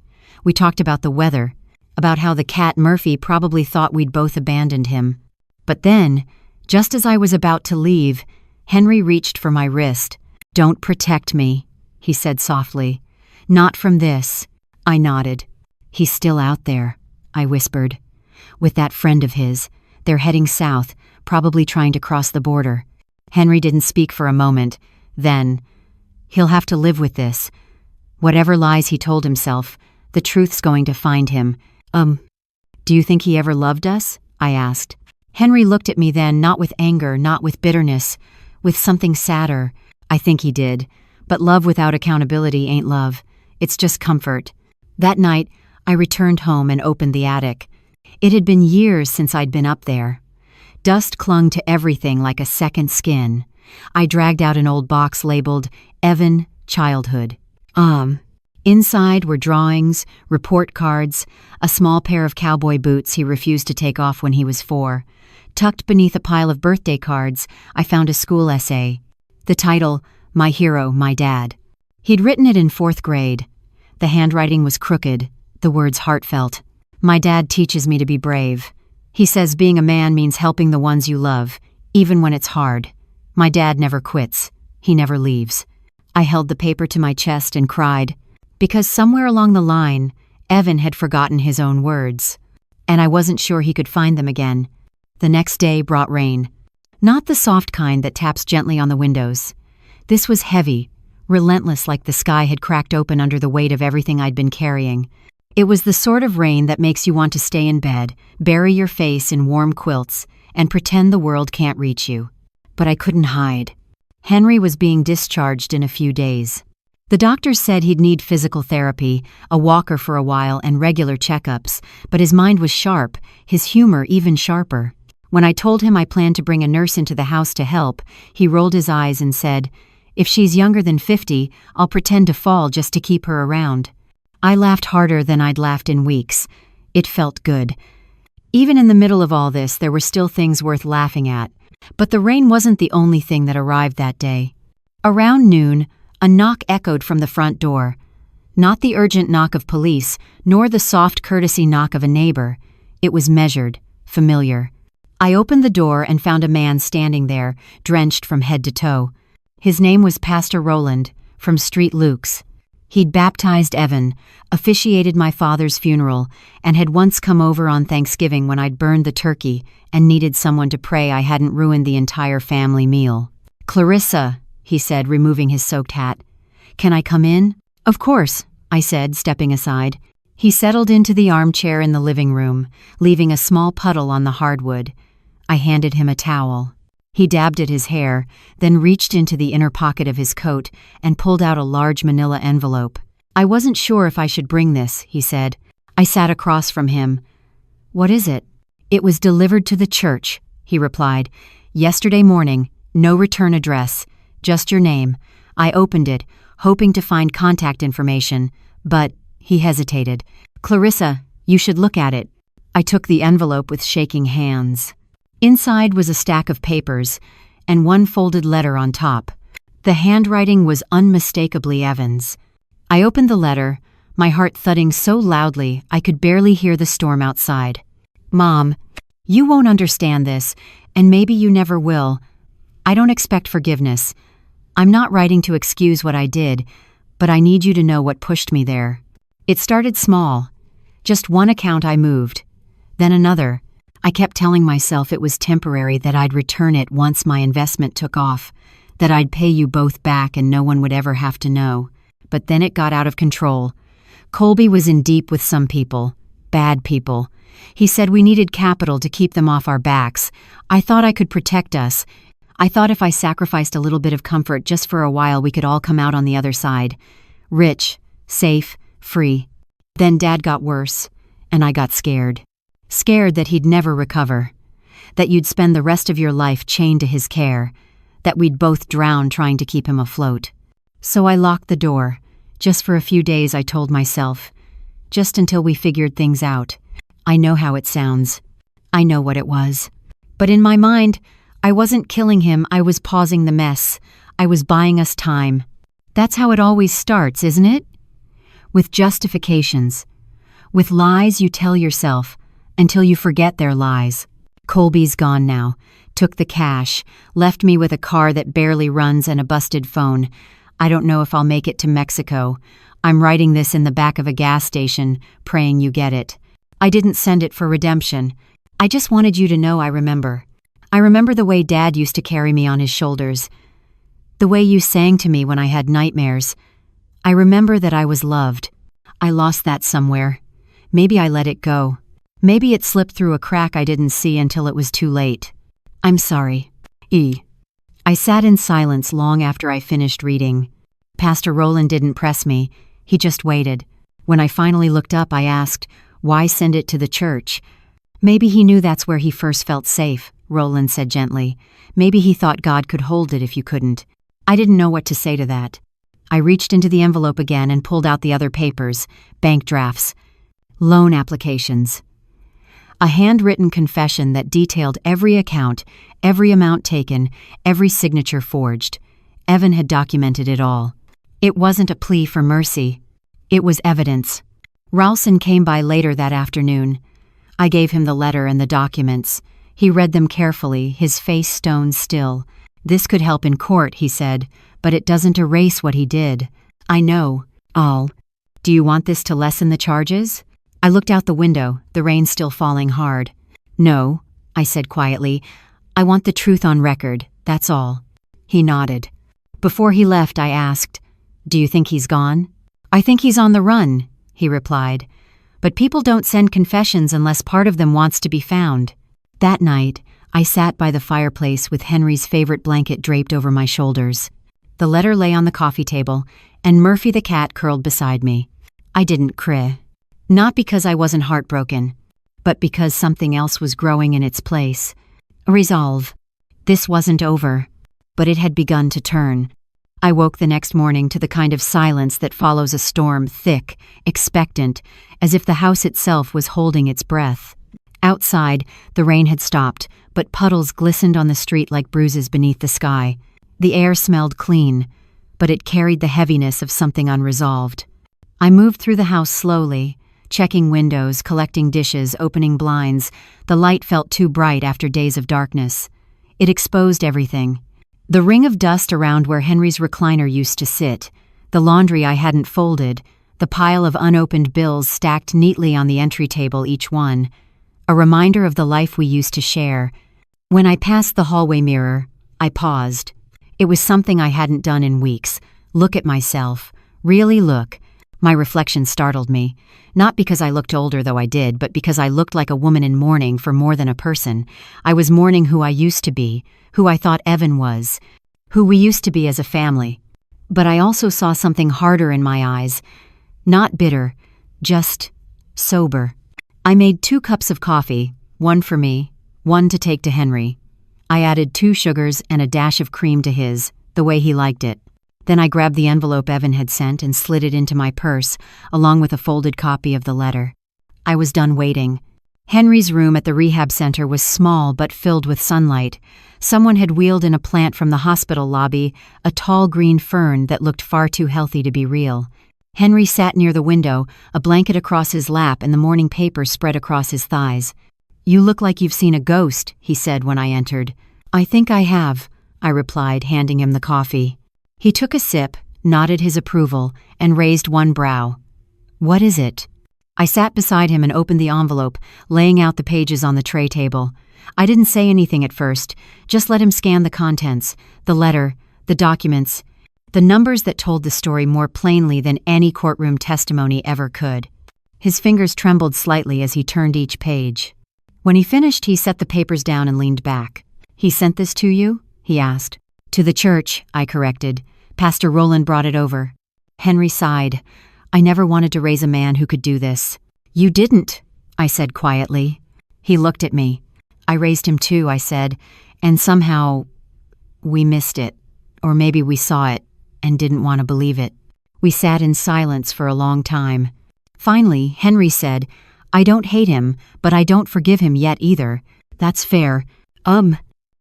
We talked about the weather, about how the cat Murphy probably thought we'd both abandoned him. But then, just as I was about to leave, Henry reached for my wrist. "Don't protect me," he said softly. "Not from this." I nodded. "He's still out there," I whispered. "With that friend of his. They're heading south, probably trying to cross the border." Henry didn't speak for a moment. Then, "He'll have to live with this. Whatever lies he told himself, the truth's going to find him." Do you think he ever loved us?" I asked. Henry looked at me then, not with anger, not with bitterness, with something sadder. "I think he did. But love without accountability ain't love. It's just comfort." That night, I returned home and opened the attic. It had been years since I'd been up there. Dust clung to everything like a second skin. I dragged out an old box labeled Evan Childhood. Inside were drawings, report cards, a small pair of cowboy boots he refused to take off when he was 4. Tucked beneath a pile of birthday cards, I found a school essay. The title, "My Hero, My Dad." He'd written it in 4th grade. The handwriting was crooked, the words heartfelt. "My dad teaches me to be brave. He says being a man means helping the ones you love, even when it's hard. My dad never quits. He never leaves." I held the paper to my chest and cried, because somewhere along the line, Evan had forgotten his own words, and I wasn't sure he could find them again. The next day brought rain. Not the soft kind that taps gently on the windows. This was heavy, relentless, like the sky had cracked open under the weight of everything I'd been carrying. It was the sort of rain that makes you want to stay in bed, bury your face in warm quilts, and pretend the world can't reach you. But I couldn't hide. Henry was being discharged in a few days. The doctors said he'd need physical therapy, a walker for a while, and regular checkups, but his mind was sharp, his humor even sharper. When I told him I planned to bring a nurse into the house to help, he rolled his eyes and said, "If she's younger than 50, I'll pretend to fall just to keep her around." I laughed harder than I'd laughed in weeks. It felt good. Even in the middle of all this, there were still things worth laughing at. But the rain wasn't the only thing that arrived that day. Around noon, a knock echoed from the front door. Not the urgent knock of police, nor the soft courtesy knock of a neighbor. It was measured, familiar. I opened the door and found a man standing there, drenched from head to toe. His name was Pastor Rowland, from Street Luke's. He'd baptized Evan, officiated my father's funeral, and had once come over on Thanksgiving when I'd burned the turkey and needed someone to pray I hadn't ruined the entire family meal. "Clarissa," he said, removing his soaked hat. "Can I come in?" "Of course," I said, stepping aside. He settled into the armchair in the living room, leaving a small puddle on the hardwood. I handed him a towel. He dabbed at his hair, then reached into the inner pocket of his coat and pulled out a large manila envelope. "I wasn't sure if I should bring this," he said. I sat across from him. "What is it?" "It was delivered to the church," he replied. "Yesterday morning, no return address, just your name." I opened it, hoping to find contact information, but he hesitated. "Clarissa, you should look at it." I took the envelope with shaking hands. Inside was a stack of papers, and one folded letter on top. The handwriting was unmistakably Evan's. I opened the letter, my heart thudding so loudly I could barely hear the storm outside. "Mom, you won't understand this, and maybe you never will. I don't expect forgiveness. I'm not writing to excuse what I did, but I need you to know what pushed me there. It started small. Just one account I moved. Then another. I kept telling myself it was temporary, that I'd return it once my investment took off, that I'd pay you both back and no one would ever have to know. But then it got out of control. Colby was in deep with some people. Bad people. He said we needed capital to keep them off our backs. I thought I could protect us. I thought if I sacrificed a little bit of comfort just for a while, we could all come out on the other side. Rich, safe, free. Then Dad got worse, and I got scared. Scared that he'd never recover. That you'd spend the rest of your life chained to his care. That we'd both drown trying to keep him afloat. So I locked the door. Just for a few days, I told myself. Just until we figured things out. I know how it sounds. I know what it was. But in my mind, I wasn't killing him, I was pausing the mess. I was buying us time. That's how it always starts, isn't it? With justifications. With lies you tell yourself, until you forget they're lies. Colby's gone now. Took the cash. Left me with a car that barely runs and a busted phone. I don't know if I'll make it to Mexico. I'm writing this in the back of a gas station, praying you get it. I didn't send it for redemption. I just wanted you to know I remember. I remember the way Dad used to carry me on his shoulders. The way you sang to me when I had nightmares. I remember that I was loved. I lost that somewhere. Maybe I let it go. Maybe it slipped through a crack I didn't see until it was too late. I'm sorry. E. I sat in silence long after I finished reading. Pastor Roland didn't press me. He just waited. When I finally looked up, I asked, "Why send it to the church?" "Maybe he knew that's where he first felt safe," Roland said gently. "Maybe he thought God could hold it if you couldn't." I didn't know what to say to that. I reached into the envelope again and pulled out the other papers, bank drafts, loan applications. A handwritten confession that detailed every account, every amount taken, every signature forged. Evan had documented it all. It wasn't a plea for mercy. It was evidence. Ralston came by later that afternoon. I gave him the letter and the documents. He read them carefully, his face stone still. "This could help in court," he said, "but it doesn't erase what he did." "I know. Do you want this to lessen the charges?" I looked out the window, the rain still falling hard. "No," I said quietly. "I want the truth on record, that's all." He nodded. Before he left, I asked, "Do you think he's gone?" "I think he's on the run," he replied. "But people don't send confessions unless part of them wants to be found." That night, I sat by the fireplace with Henry's favorite blanket draped over my shoulders. The letter lay on the coffee table, and Murphy the cat curled beside me. I didn't cry. Not because I wasn't heartbroken, but because something else was growing in its place. A resolve. This wasn't over, but it had begun to turn. I woke the next morning to the kind of silence that follows a storm, thick, expectant, as if the house itself was holding its breath. Outside, the rain had stopped, but puddles glistened on the street like bruises beneath the sky. The air smelled clean, but it carried the heaviness of something unresolved. I moved through the house slowly, checking windows, collecting dishes, opening blinds. The light felt too bright after days of darkness. It exposed everything. The ring of dust around where Henry's recliner used to sit, the laundry I hadn't folded, the pile of unopened bills stacked neatly on the entry table, each one. A reminder of the life we used to share. When I passed the hallway mirror, I paused. It was something I hadn't done in weeks. Look at myself. Really look. My reflection startled me, not because I looked older, though I did, but because I looked like a woman in mourning for more than a person. I was mourning who I used to be, who I thought Evan was, who we used to be as a family. But I also saw something harder in my eyes. Not bitter, just sober. I made 2 cups of coffee, one for me, one to take to Henry. I added 2 sugars and a dash of cream to his, the way he liked it. Then I grabbed the envelope Evan had sent and slid it into my purse, along with a folded copy of the letter. I was done waiting. Henry's room at the rehab center was small but filled with sunlight. Someone had wheeled in a plant from the hospital lobby, a tall green fern that looked far too healthy to be real. Henry sat near the window, a blanket across his lap and the morning paper spread across his thighs. "You look like you've seen a ghost," he said when I entered. "I think I have," I replied, handing him the coffee. He took a sip, nodded his approval, and raised one brow. "What is it?" I sat beside him and opened the envelope, laying out the pages on the tray table. I didn't say anything at first, just let him scan the contents, the letter, the documents, the numbers that told the story more plainly than any courtroom testimony ever could. His fingers trembled slightly as he turned each page. When he finished, he set the papers down and leaned back. "He sent this to you?" he asked. "To the church," I corrected. "Pastor Roland brought it over." Henry sighed. "I never wanted to raise a man who could do this." "You didn't," I said quietly. He looked at me. "I raised him too," I said, "and somehow we missed it. Or maybe we saw it and didn't want to believe it." We sat in silence for a long time. Finally, Henry said, "I don't hate him, but I don't forgive him yet either." "That's fair."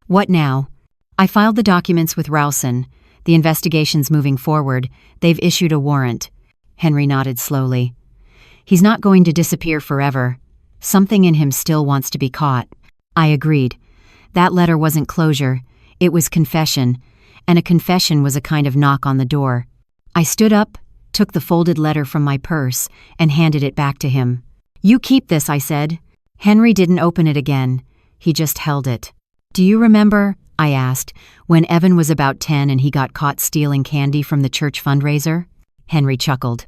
What now?" "I filed the documents with Rowson. The investigation's moving forward. They've issued a warrant." Henry nodded slowly. "He's not going to disappear forever. Something in him still wants to be caught." I agreed. That letter wasn't closure. It was confession. And a confession was a kind of knock on the door. I stood up, took the folded letter from my purse, and handed it back to him. "You keep this," I said. Henry didn't open it again. He just held it. "Do you remember," I asked, "when Evan was about 10 and he got caught stealing candy from the church fundraiser?" Henry chuckled.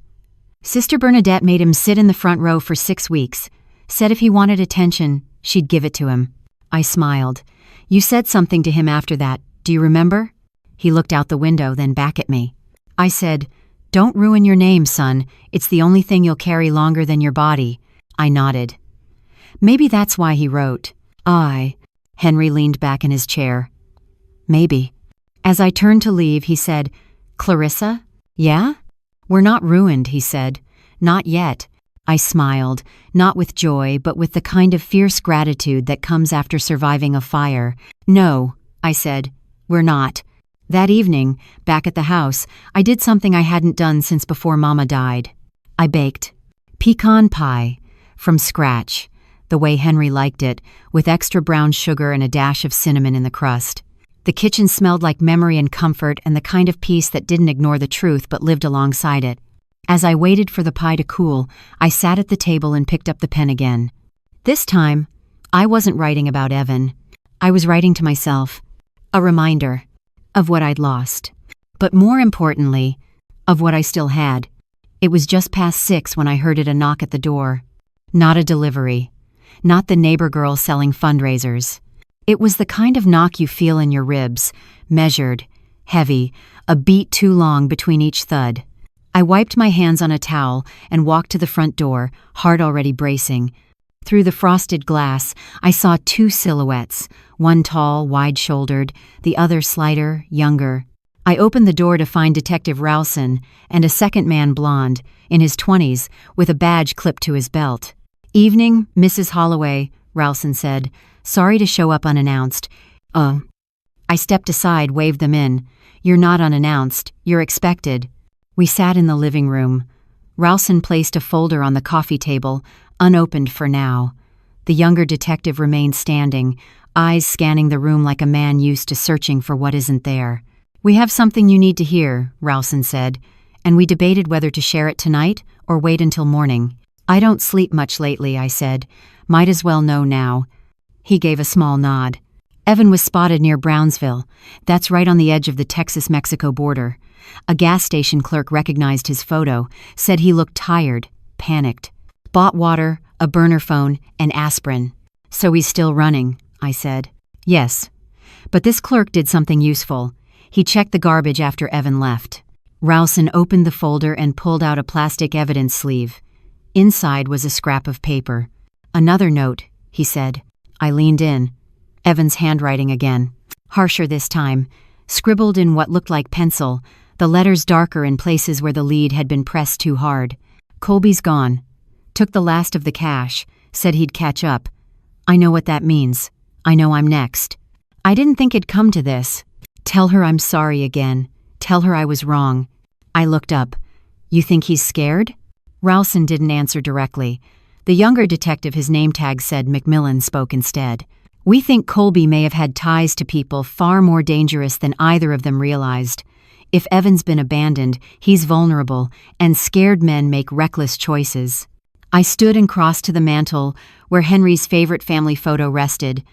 "Sister Bernadette made him sit in the front row for 6 weeks. Said if he wanted attention, she'd give it to him." I smiled. "You said something to him after that. Do you remember?" He looked out the window, then back at me. I said, "Don't ruin your name, son. It's the only thing you'll carry longer than your body." I nodded. "Maybe that's why he wrote." Henry leaned back in his chair. "Maybe." As I turned to leave, he said, "Clarissa? Yeah?" "We're not ruined," he said. "Not yet." I smiled, not with joy, but with the kind of fierce gratitude that comes after surviving a fire. "No," I said, "we're not." That evening, back at the house, I did something I hadn't done since before Mama died. I baked pecan pie from scratch, the way Henry liked it, with extra brown sugar and a dash of cinnamon in the crust. The kitchen smelled like memory and comfort and the kind of peace that didn't ignore the truth but lived alongside it. As I waited for the pie to cool, I sat at the table and picked up the pen again. This time, I wasn't writing about Evan. I was writing to myself. A reminder of what I'd lost. But more importantly, of what I still had. It was just past 6 when I heard a knock at the door. Not a delivery. Not the neighbor girl selling fundraisers. It was the kind of knock you feel in your ribs, measured, heavy, a beat too long between each thud. I wiped my hands on a towel and walked to the front door, heart already bracing. Through the frosted glass, I saw 2 silhouettes, one tall, wide-shouldered, the other slighter, younger. I opened the door to find Detective Rowson and a second man, blonde, in his 20s, with a badge clipped to his belt. "Evening, Mrs. Holloway," Rowson said. "Sorry to show up unannounced." I stepped aside, waved them in. "You're not unannounced. You're expected." We sat in the living room. Rowson placed a folder on the coffee table, unopened for now. The younger detective remained standing, eyes scanning the room like a man used to searching for what isn't there. "We have something you need to hear," Rowson said, and we debated whether to share it tonight or wait until morning. "I don't sleep much lately," I said. "Might as well know now." He gave a small nod. Evan was spotted near Brownsville. That's right on the edge of the Texas-Mexico border. A gas station clerk recognized his photo, said he looked tired, panicked. Bought water, a burner phone, and aspirin. So he's still running, I said. Yes. But this clerk did something useful. He checked the garbage after Evan left. Rowson opened the folder and pulled out a plastic evidence sleeve. Inside was a scrap of paper. Another note, he said. I leaned in. Evan's handwriting again. Harsher this time. Scribbled in what looked like pencil, the letters darker in places where the lead had been pressed too hard. Colby's gone. Took the last of the cash. Said he'd catch up. I know what that means. I know I'm next. I didn't think it'd come to this. Tell her I'm sorry again. Tell her I was wrong. I looked up. You think he's scared? Rowson didn't answer directly. The younger detective his name tag said McMillan spoke instead. We think Colby may have had ties to people far more dangerous than either of them realized. If Evan's been abandoned, he's vulnerable, and scared men make reckless choices. I stood and crossed to the mantel where Henry's favorite family photo rested.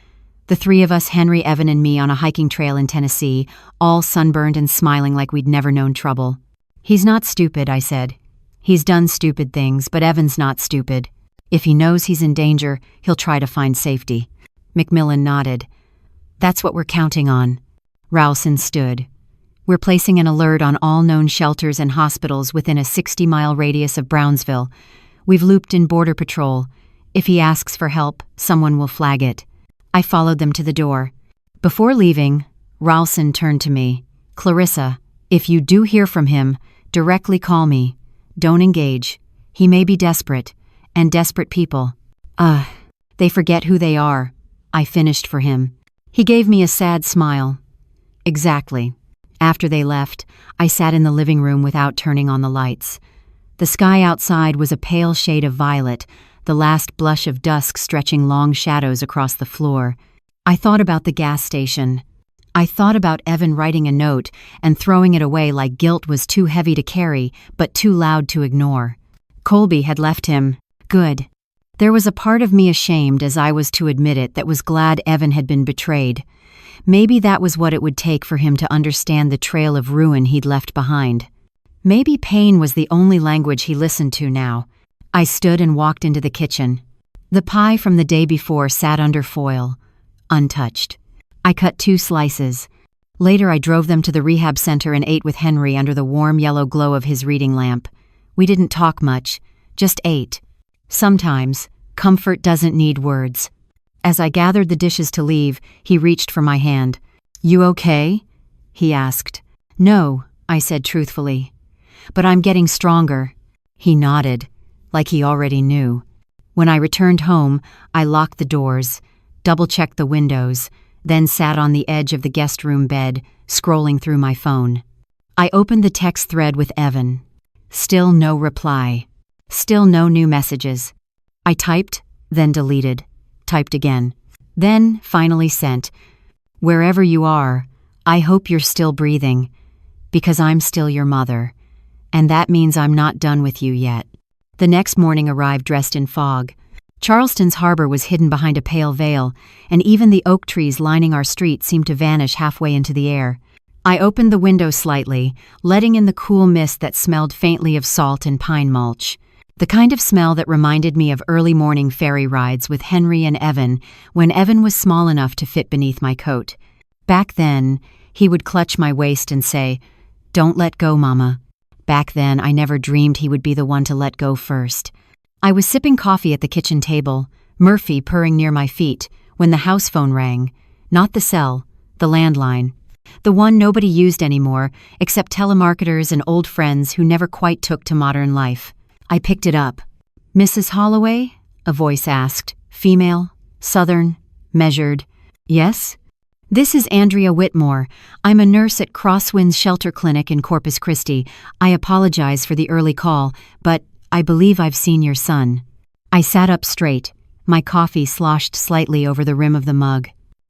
The three of us, Henry, Evan, and me, on a hiking trail in Tennessee, all sunburned and smiling like we'd never known trouble. He's not stupid, I said. He's done stupid things, but Evan's not stupid. If he knows he's in danger, he'll try to find safety. McMillan nodded. That's what we're counting on. Rowson stood. We're placing an alert on all known shelters and hospitals within a 60-mile radius of Brownsville. We've looped in Border Patrol. If he asks for help, someone will flag it. I followed them to the door. Before leaving, Rowson turned to me. Clarissa, if you do hear from him, directly call me. Don't engage. He may be desperate, and desperate people. They forget who they are. I finished for him. He gave me a sad smile. Exactly. After they left, I sat in the living room without turning on the lights. The sky outside was a pale shade of violet, the last blush of dusk stretching long shadows across the floor. I thought about the gas station. I thought about Evan writing a note and throwing it away like guilt was too heavy to carry, but too loud to ignore. Colby had left him. Good. There was a part of me, ashamed as I was to admit it, that was glad Evan had been betrayed. Maybe that was what it would take for him to understand the trail of ruin he'd left behind. Maybe pain was the only language he listened to now. I stood and walked into the kitchen. The pie from the day before sat under foil, untouched. I cut 2 slices. Later I drove them to the rehab center and ate with Henry under the warm yellow glow of his reading lamp. We didn't talk much, just ate. Sometimes, comfort doesn't need words. As I gathered the dishes to leave, he reached for my hand. You okay? He asked. No, I said truthfully. But I'm getting stronger. He nodded, like he already knew. When I returned home, I locked the doors, double-checked the windows, then sat on the edge of the guest room bed, scrolling through my phone. I opened the text thread with Evan. Still no reply. Still no new messages. I typed, then deleted. Typed again. Then finally sent. Wherever you are, I hope you're still breathing, because I'm still your mother. And that means I'm not done with you yet. The next morning arrived dressed in fog. Charleston's harbor was hidden behind a pale veil, and even the oak trees lining our street seemed to vanish halfway into the air. I opened the window slightly, letting in the cool mist that smelled faintly of salt and pine mulch. The kind of smell that reminded me of early morning ferry rides with Henry and Evan when Evan was small enough to fit beneath my coat. Back then, he would clutch my waist and say, "Don't let go, Mama." Back then, I never dreamed he would be the one to let go first. I was sipping coffee at the kitchen table, Murphy purring near my feet, when the house phone rang. Not the cell, the landline. The one nobody used anymore, except telemarketers and old friends who never quite took to modern life. I picked it up. "Mrs. Holloway?" a voice asked. Female, southern, measured. "Yes?" "This is Andrea Whitmore. I'm a nurse at Crosswinds Shelter Clinic in Corpus Christi. I apologize for the early call, but I believe I've seen your son." I sat up straight. My coffee sloshed slightly over the rim of the mug.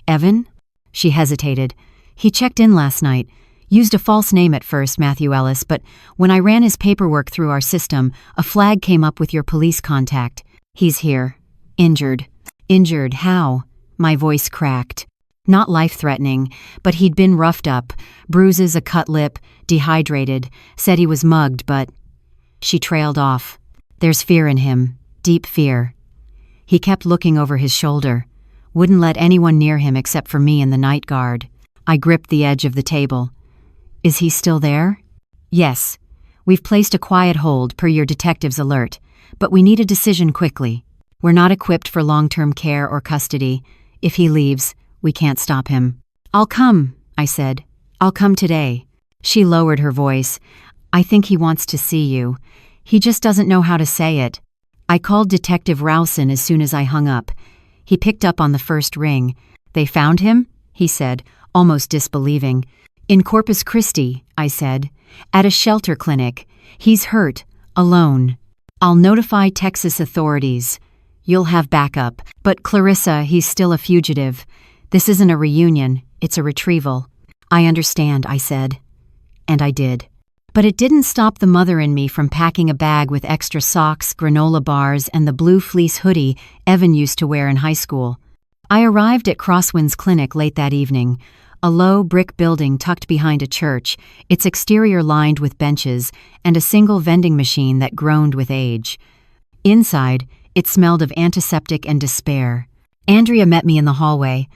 "Evan?" She hesitated. "He checked in last night. Used a false name at first, Matthew Ellis, but when I ran his paperwork through our system, a flag came up with your police contact. He's here. Injured." "Injured? How?" My voice cracked. Not life-threatening, but he'd been roughed up, bruises, a cut lip, dehydrated, said he was mugged, but... She trailed off. There's fear in him, deep fear. He kept looking over his shoulder. Wouldn't let anyone near him except for me and the night guard. I gripped the edge of the table. Is he still there? Yes. We've placed a quiet hold per your detective's alert, but we need a decision quickly. We're not equipped for long-term care or custody. If he leaves, we can't stop him. I'll come, I said. I'll come today. She lowered her voice. I think he wants to see you. He just doesn't know how to say it. I called Detective Rowson as soon as I hung up. He picked up on the first ring. They found him? He said, almost disbelieving. In Corpus Christi, I said. At a shelter clinic. He's hurt. Alone. I'll notify Texas authorities. You'll have backup. But Clarissa, he's still a fugitive. This isn't a reunion, it's a retrieval. I understand, I said. And I did. But it didn't stop the mother in me from packing a bag with extra socks, granola bars, and the blue fleece hoodie Evan used to wear in high school. I arrived at Crosswinds Clinic late that evening, a low brick building tucked behind a church, its exterior lined with benches, and a single vending machine that groaned with age. Inside, it smelled of antiseptic and despair. Andrea met me in the hallway,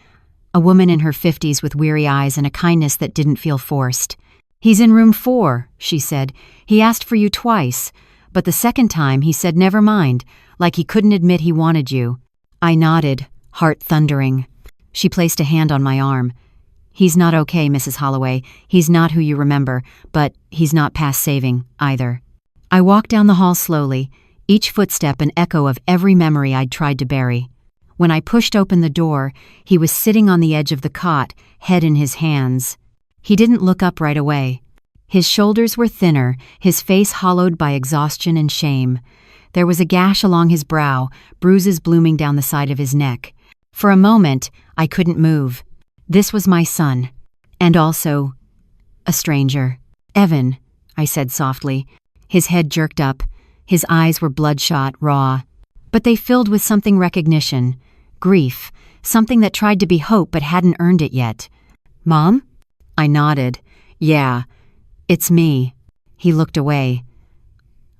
a woman in her 50s with weary eyes and a kindness that didn't feel forced. He's in room 4, she said. He asked for you twice, but the second time he said never mind, like he couldn't admit he wanted you. I nodded, heart thundering. She placed a hand on my arm. He's not okay, Mrs. Holloway. He's not who you remember, but he's not past saving, either. I walked down the hall slowly, each footstep an echo of every memory I'd tried to bury. When I pushed open the door, he was sitting on the edge of the cot, head in his hands. He didn't look up right away. His shoulders were thinner, his face hollowed by exhaustion and shame. There was a gash along his brow, bruises blooming down the side of his neck. For a moment, I couldn't move. This was my son. And also, a stranger. Evan, I said softly. His head jerked up. His eyes were bloodshot, raw. But they filled with something recognition. Grief. Something that tried to be hope but hadn't earned it yet. Mom? I nodded. Yeah, it's me. He looked away.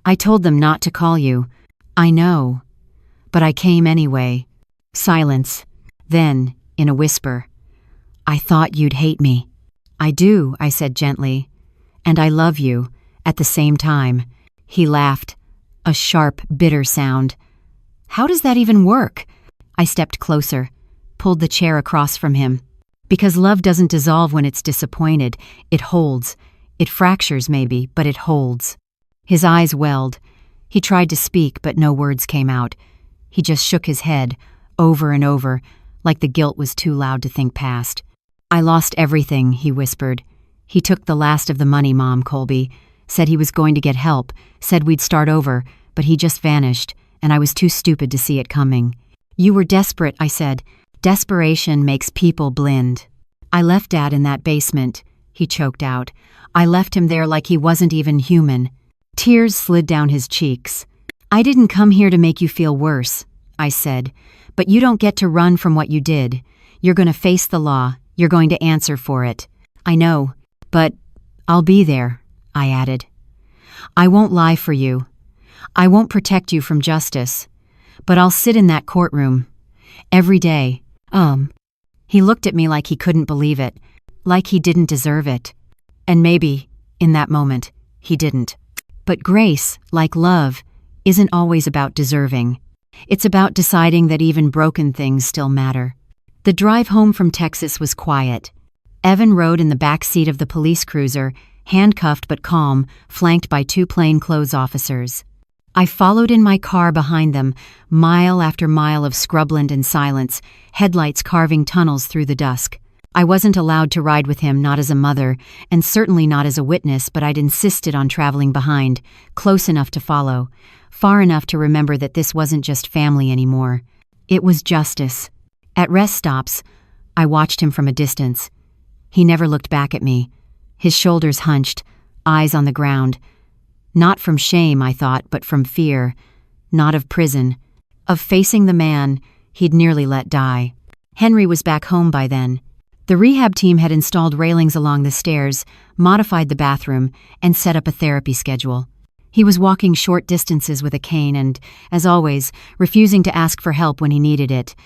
I told them not to call you. I know. But I came anyway. Silence. Then, in a whisper, I thought you'd hate me. I do, I said gently. And I love you, at the same time. He laughed. A sharp, bitter sound. How does that even work? I stepped closer, pulled the chair across from him. Because love doesn't dissolve when it's disappointed. It holds. It fractures maybe, but it holds. His eyes welled. He tried to speak, but no words came out. He just shook his head, over and over, like the guilt was too loud to think past. I lost everything, he whispered. He took the last of the money, Mom, Colby. Said he was going to get help, said we'd start over, but he just vanished, and I was too stupid to see it coming. You were desperate, I said. Desperation makes people blind. I left Dad in that basement, he choked out. I left him there like he wasn't even human. Tears slid down his cheeks. I didn't come here to make you feel worse, I said. But you don't get to run from what you did. You're going to face the law. You're going to answer for it. I know, but I'll be there, I added. I won't lie for you. I won't protect you from justice. But I'll sit in that courtroom. Every day. He looked at me like he couldn't believe it, like he didn't deserve it. And maybe, in that moment, he didn't. But grace, like love, isn't always about deserving. It's about deciding that even broken things still matter. The drive home from Texas was quiet. Evan rode in the back seat of the police cruiser, handcuffed but calm, flanked by 2 plainclothes officers. I followed in my car behind them, mile after mile of scrubland and silence, headlights carving tunnels through the dusk. I wasn't allowed to ride with him, not as a mother, and certainly not as a witness, but I'd insisted on traveling behind, close enough to follow, far enough to remember that this wasn't just family anymore. It was justice. At rest stops, I watched him from a distance. He never looked back at me, his shoulders hunched, eyes on the ground. Not from shame, I thought, but from fear. Not of prison. Of facing the man he'd nearly let die. Henry was back home by then. The rehab team had installed railings along the stairs, modified the bathroom, and set up a therapy schedule. He was walking short distances with a cane and, as always, refusing to ask for help when he needed it.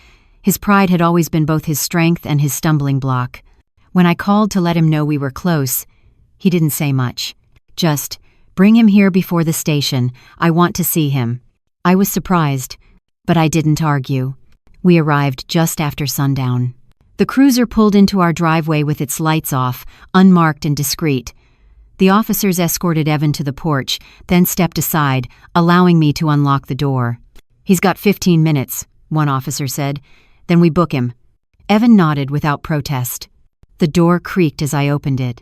His pride had always been both his strength and his stumbling block. When I called to let him know we were close, he didn't say much. Just, "Bring him here before the station. I want to see him." I was surprised, but I didn't argue. We arrived just after sundown. The cruiser pulled into our driveway with its lights off, unmarked and discreet. The officers escorted Evan to the porch, then stepped aside, allowing me to unlock the door. "He's got 15 minutes, one officer said. "Then we book him." Evan nodded without protest. The door creaked as I opened it.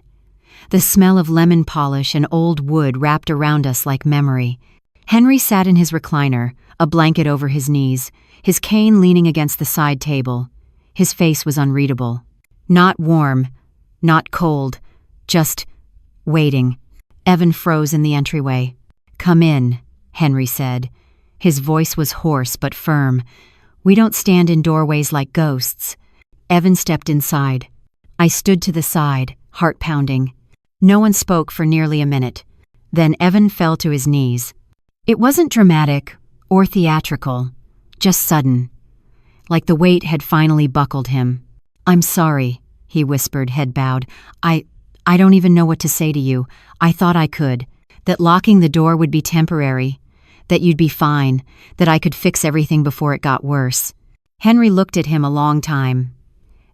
The smell of lemon polish and old wood wrapped around us like memory. Henry sat in his recliner, a blanket over his knees, his cane leaning against the side table. His face was unreadable. Not warm, not cold, just waiting. Evan froze in the entryway. "Come in," Henry said. His voice was hoarse but firm. "We don't stand in doorways like ghosts." Evan stepped inside. I stood to the side, heart pounding. No one spoke for nearly a minute. Then Evan fell to his knees. It wasn't dramatic or theatrical, just sudden. Like the weight had finally buckled him. "I'm sorry," he whispered, head bowed. I don't even know what to say to you. I thought I could. That locking the door would be temporary. That you'd be fine. That I could fix everything before it got worse." Henry looked at him a long time.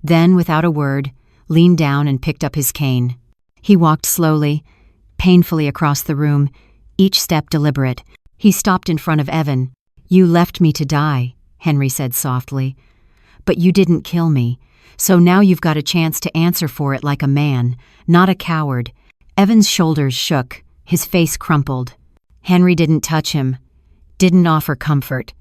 Then, without a word, leaned down and picked up his cane. He walked slowly, painfully across the room, each step deliberate. He stopped in front of Evan. "You left me to die," Henry said softly. "But you didn't kill me. So now you've got a chance to answer for it like a man, not a coward." Evan's shoulders shook, his face crumpled. Henry didn't touch him, didn't offer comfort.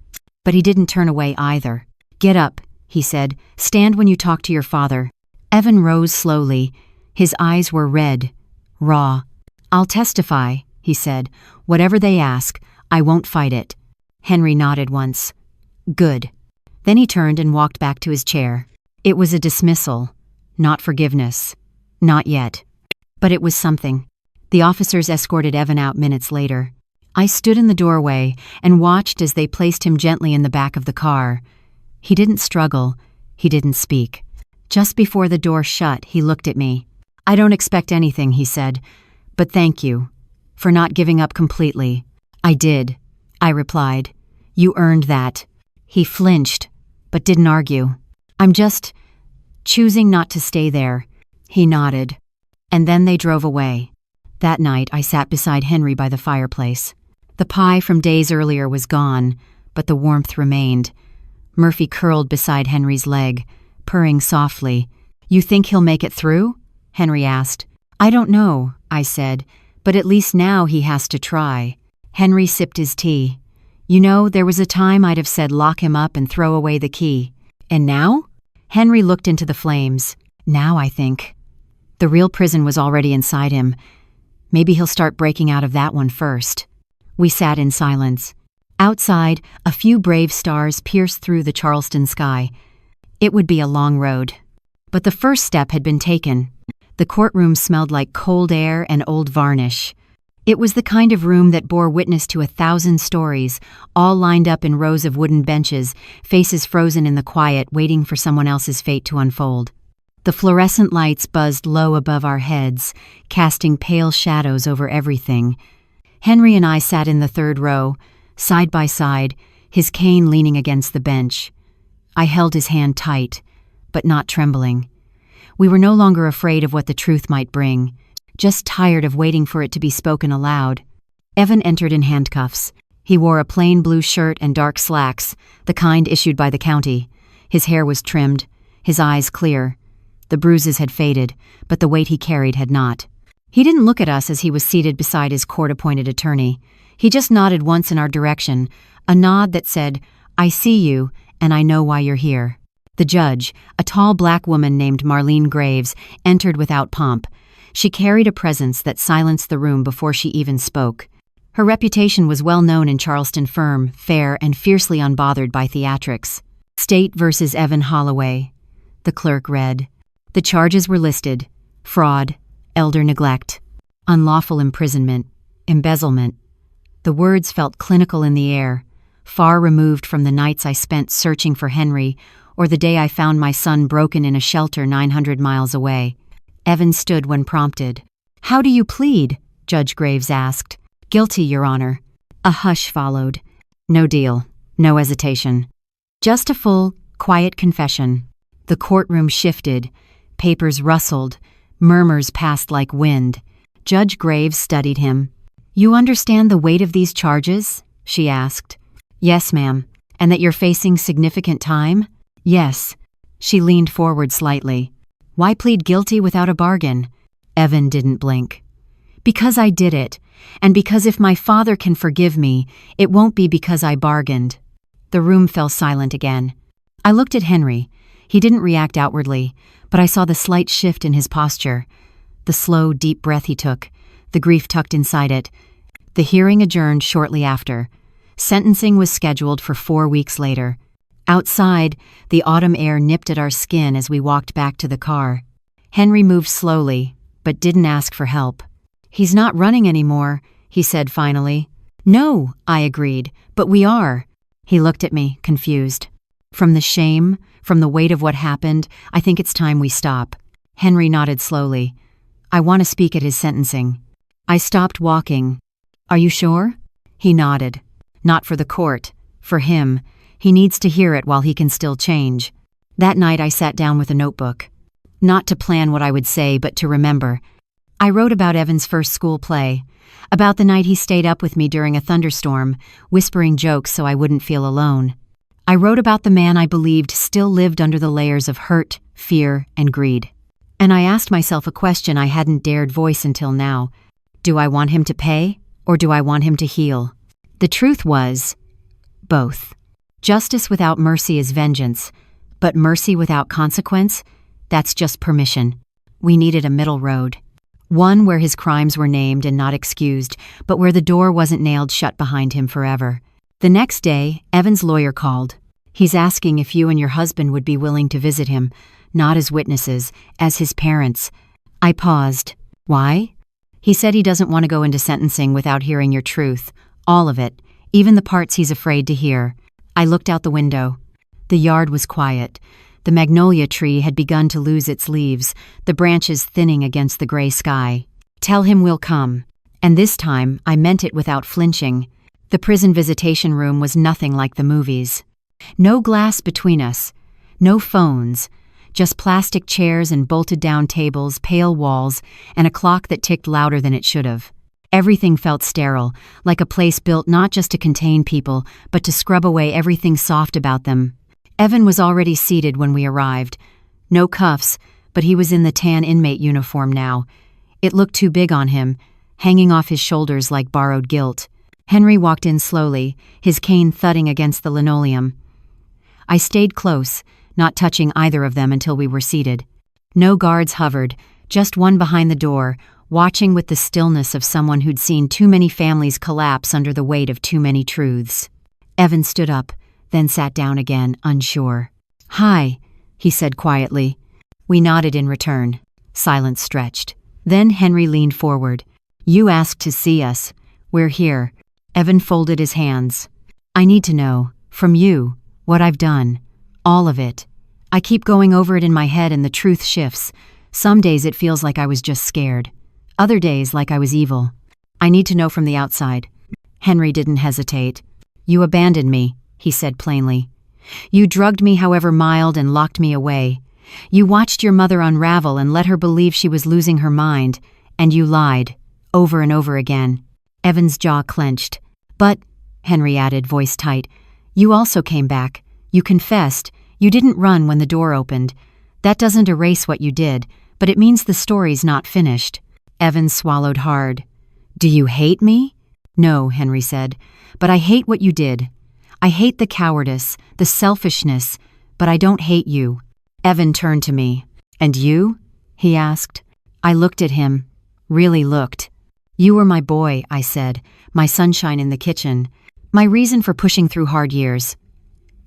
But he didn't turn away either. "Get up," he said. "Stand when you talk to your father." Evan rose slowly. His eyes were red, raw. "I'll testify," he said. "Whatever they ask, I won't fight it." Henry nodded once. "Good." Then he turned and walked back to his chair. It was a dismissal, not forgiveness. Not yet. But it was something. The officers escorted Evan out minutes later. I stood in the doorway and watched as they placed him gently in the back of the car. He didn't struggle. He didn't speak. Just before the door shut, he looked at me. "I don't expect anything," he said, "but thank you for not giving up completely." "I did," I replied. "You earned that." He flinched, but didn't argue. "I'm just choosing not to stay there." He nodded. And then they drove away. That night, I sat beside Henry by the fireplace. The pie from days earlier was gone, but the warmth remained. Murphy curled beside Henry's leg, purring softly. "You think he'll make it through?" Henry asked. "I don't know," I said, "but at least now he has to try." Henry sipped his tea. "You know, there was a time I'd have said lock him up and throw away the key. And now?" Henry looked into the flames. "Now, I think. The real prison was already inside him. Maybe he'll start breaking out of that one first." We sat in silence. Outside, a few brave stars pierced through the Charleston sky. It would be a long road. But the first step had been taken. The courtroom smelled like cold air and old varnish. It was the kind of room that bore witness to 1,000 stories, all lined up in rows of wooden benches, faces frozen in the quiet, waiting for someone else's fate to unfold. The fluorescent lights buzzed low above our heads, casting pale shadows over everything. Henry and I sat in the third row, side by side, his cane leaning against the bench. I held his hand tight, but not trembling. We were no longer afraid of what the truth might bring, just tired of waiting for it to be spoken aloud. Evan entered in handcuffs. He wore a plain blue shirt and dark slacks, the kind issued by the county. His hair was trimmed, his eyes clear. The bruises had faded, but the weight he carried had not. He didn't look at us as he was seated beside his court-appointed attorney. He just nodded once in our direction, a nod that said, "I see you, and I know why you're here." The judge, a tall black woman named Marlene Graves, entered without pomp. She carried a presence that silenced the room before she even spoke. Her reputation was well known in Charleston, firm, fair, and fiercely unbothered by theatrics. "State versus Evan Holloway," the clerk read. The charges were listed: fraud, elder neglect, unlawful imprisonment, embezzlement. The words felt clinical in the air, far removed from the nights I spent searching for Henry or the day I found my son broken in a shelter 900 miles away. Evan stood when prompted. "How do you plead?" Judge Graves asked. "Guilty, Your Honor." A hush followed. No deal, no hesitation. Just a full, quiet confession. The courtroom shifted, papers rustled, murmurs passed like wind. Judge Graves studied him. "You understand the weight of these charges?" she asked. "Yes, ma'am. And that you're facing significant time?" "Yes." She leaned forward slightly. "Why plead guilty without a bargain?" Evan didn't blink. "Because I did it, and because if my father can forgive me, it won't be because I bargained." The room fell silent again. I looked at Henry. He didn't react outwardly, but I saw the slight shift in his posture, the slow, deep breath he took, the grief tucked inside it. The hearing adjourned shortly after. Sentencing was scheduled for 4 weeks later. Outside, the autumn air nipped at our skin as we walked back to the car. Henry moved slowly, but didn't ask for help. "He's not running anymore," he said finally. "No," I agreed, "but we are." He looked at me, confused. "From the shame, from the weight of what happened, I think it's time we stop." Henry nodded slowly. "I want to speak at his sentencing." I stopped walking. "Are you sure?" He nodded. "Not for the court. For him. He needs to hear it while he can still change." That night I sat down with a notebook. Not to plan what I would say, but to remember. I wrote about Evan's first school play, about the night he stayed up with me during a thunderstorm, whispering jokes so I wouldn't feel alone. I wrote about the man I believed still lived under the layers of hurt, fear, and greed. And I asked myself a question I hadn't dared voice until now. Do I want him to pay, or do I want him to heal? The truth was, both. Justice without mercy is vengeance, but mercy without consequence, that's just permission. We needed a middle road. One where his crimes were named and not excused, but where the door wasn't nailed shut behind him forever. The next day, Evan's lawyer called. "He's asking if you and your husband would be willing to visit him, not as witnesses, as his parents." I paused. "Why?" He said he doesn't want to go into sentencing without hearing your truth. All of it, even the parts he's afraid to hear. I looked out the window. The yard was quiet. The magnolia tree had begun to lose its leaves, the branches thinning against the gray sky. "Tell him we'll come." And this time, I meant it without flinching. The prison visitation room was nothing like the movies. No glass between us. No phones. Just plastic chairs and bolted-down tables, pale walls, and a clock that ticked louder than it should have. Everything felt sterile, like a place built not just to contain people, but to scrub away everything soft about them. Evan was already seated when we arrived. No cuffs, but he was in the tan inmate uniform now. It looked too big on him, hanging off his shoulders like borrowed guilt. Henry walked in slowly, his cane thudding against the linoleum. I stayed close, not touching either of them until we were seated. No guards hovered, just one behind the door, watching with the stillness of someone who'd seen too many families collapse under the weight of too many truths. Evan stood up, then sat down again, unsure. "Hi," he said quietly. We nodded in return. Silence stretched. Then Henry leaned forward. "You asked to see us. We're here." Evan folded his hands. "I need to know, from you, what I've done. All of it. I keep going over it in my head and the truth shifts. Some days it feels like I was just scared. Other days like I was evil. I need to know from the outside." Henry didn't hesitate. "You abandoned me," he said plainly. "You drugged me however mild and locked me away. You watched your mother unravel and let her believe she was losing her mind, and you lied, over and over again." Evan's jaw clenched. "But," Henry added, voice tight, "you also came back. You confessed. You didn't run when the door opened. That doesn't erase what you did, but it means the story's not finished." Evan swallowed hard. "Do you hate me?" "No," Henry said, "but I hate what you did. I hate the cowardice, the selfishness, but I don't hate you." Evan turned to me. "And you?" he asked. I looked at him, really looked. "You were my boy," I said, "my sunshine in the kitchen, my reason for pushing through hard years.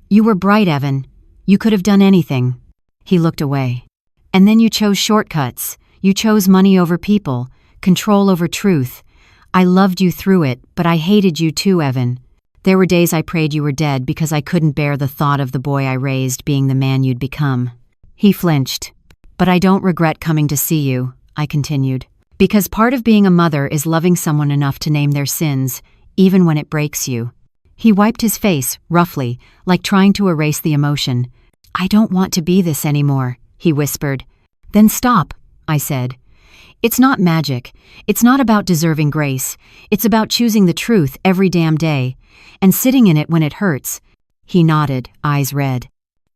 You were bright, Evan. You could have done anything." He looked away. And then you chose shortcuts. You chose money over people, control over truth. I loved you through it, but I hated you too, Evan. There were days I prayed you were dead because I couldn't bear the thought of the boy I raised being the man you'd become." He flinched. "But I don't regret coming to see you," I continued. "Because part of being a mother is loving someone enough to name their sins, even when it breaks you." He wiped his face, roughly, like trying to erase the emotion. "I don't want to be this anymore," he whispered. "Then stop," I said. "It's not magic. It's not about deserving grace. It's about choosing the truth every damn day, and sitting in it when it hurts." He nodded, eyes red.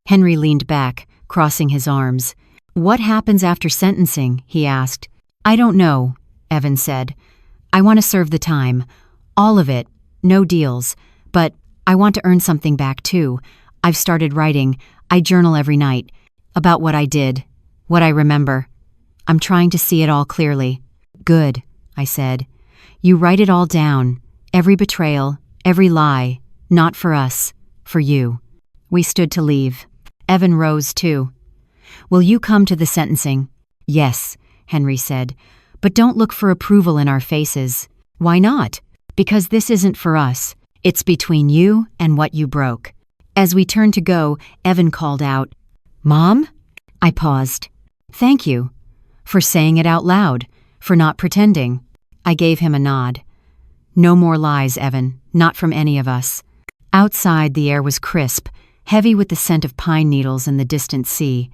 Henry leaned back, crossing his arms. "What happens after sentencing?" he asked. "I don't know," Evan said. "I want to serve the time. All of it. No deals. But I want to earn something back too. I've started writing. I journal every night. About what I did. What I remember. I'm trying to see it all clearly." "Good," I said. "You write it all down. Every betrayal, every lie. Not for us. For you." We stood to leave. Evan rose too. "Will you come to the sentencing?" "Yes," Henry said. "But don't look for approval in our faces." "Why not?" "Because this isn't for us. It's between you and what you broke." As we turned to go, Evan called out, "Mom?" I paused. "Thank you. For saying it out loud. For not pretending." I gave him a nod. "No more lies, Evan. Not from any of us." Outside, the air was crisp, heavy with the scent of pine needles and the distant sea.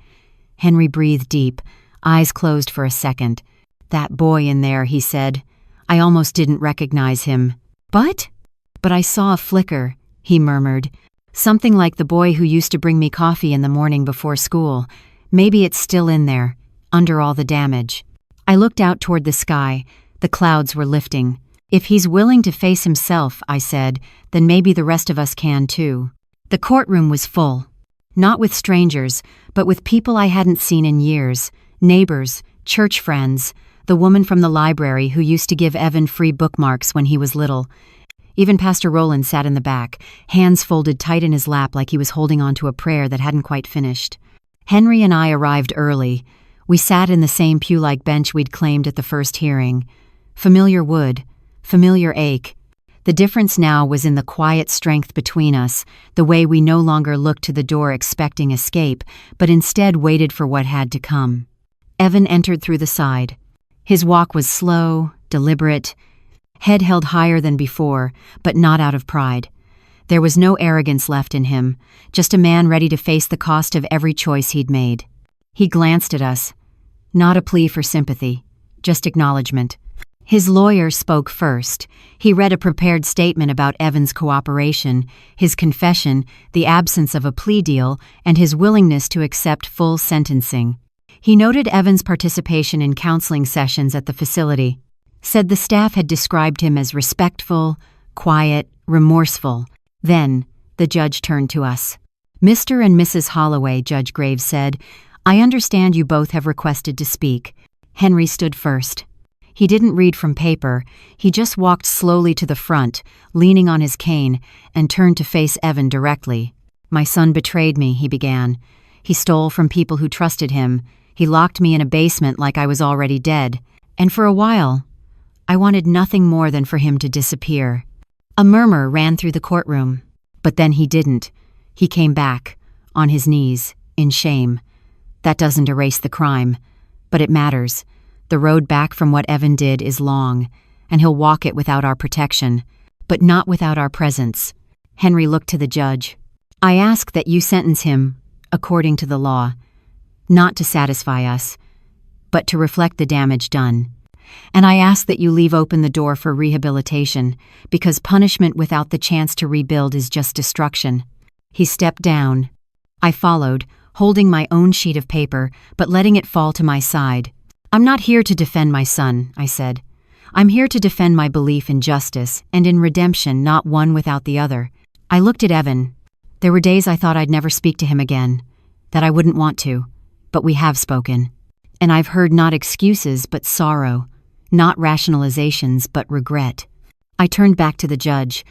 Henry breathed deep, eyes closed for a second. "That boy in there," he said. "I almost didn't recognize him." "But I saw a flicker," he murmured. "Something like the boy who used to bring me coffee in the morning before school. Maybe it's still in there, under all the damage." I looked out toward the sky. The clouds were lifting. "If he's willing to face himself," I said, "then maybe the rest of us can too." The courtroom was full. Not with strangers, but with people I hadn't seen in years. Neighbors, church friends, the woman from the library who used to give Evan free bookmarks when he was little. Even Pastor Roland sat in the back, hands folded tight in his lap like he was holding on to a prayer that hadn't quite finished. Henry and I arrived early. We sat in the same pew-like bench we'd claimed at the first hearing. Familiar wood, familiar ache. The difference now was in the quiet strength between us, the way we no longer looked to the door expecting escape, but instead waited for what had to come. Evan entered through the side. His walk was slow, deliberate, head held higher than before, but not out of pride. There was no arrogance left in him, just a man ready to face the cost of every choice he'd made. He glanced at us. Not a plea for sympathy, just acknowledgement. His lawyer spoke first. He read a prepared statement about Evan's cooperation, his confession, the absence of a plea deal, and his willingness to accept full sentencing. He noted Evan's participation in counseling sessions at the facility. Said the staff had described him as respectful, quiet, remorseful. Then, the judge turned to us. "Mr. and Mrs. Holloway," Judge Graves said, "I understand you both have requested to speak." Henry stood first. He didn't read from paper. He just walked slowly to the front, leaning on his cane, and turned to face Evan directly. "My son betrayed me," he began. "He stole from people who trusted him. He locked me in a basement like I was already dead. And for a while, I wanted nothing more than for him to disappear." A murmur ran through the courtroom. But then he didn't. He came back, on his knees, in shame. That doesn't erase the crime, but it matters. The road back from what Evan did is long, and he'll walk it without our protection, but not without our presence. Henry looked to the judge. "I ask that you sentence him, according to the law, not to satisfy us, but to reflect the damage done. And I ask that you leave open the door for rehabilitation, because punishment without the chance to rebuild is just destruction." He stepped down. I followed, holding my own sheet of paper, but letting it fall to my side. "I'm not here to defend my son," I said. "I'm here to defend my belief in justice and in redemption, not one without the other." I looked at Evan. There were days I thought I'd never speak to him again, that I wouldn't want to, but we have spoken. And I've heard not excuses but sorrow, not rationalizations but regret. I turned back to the judge.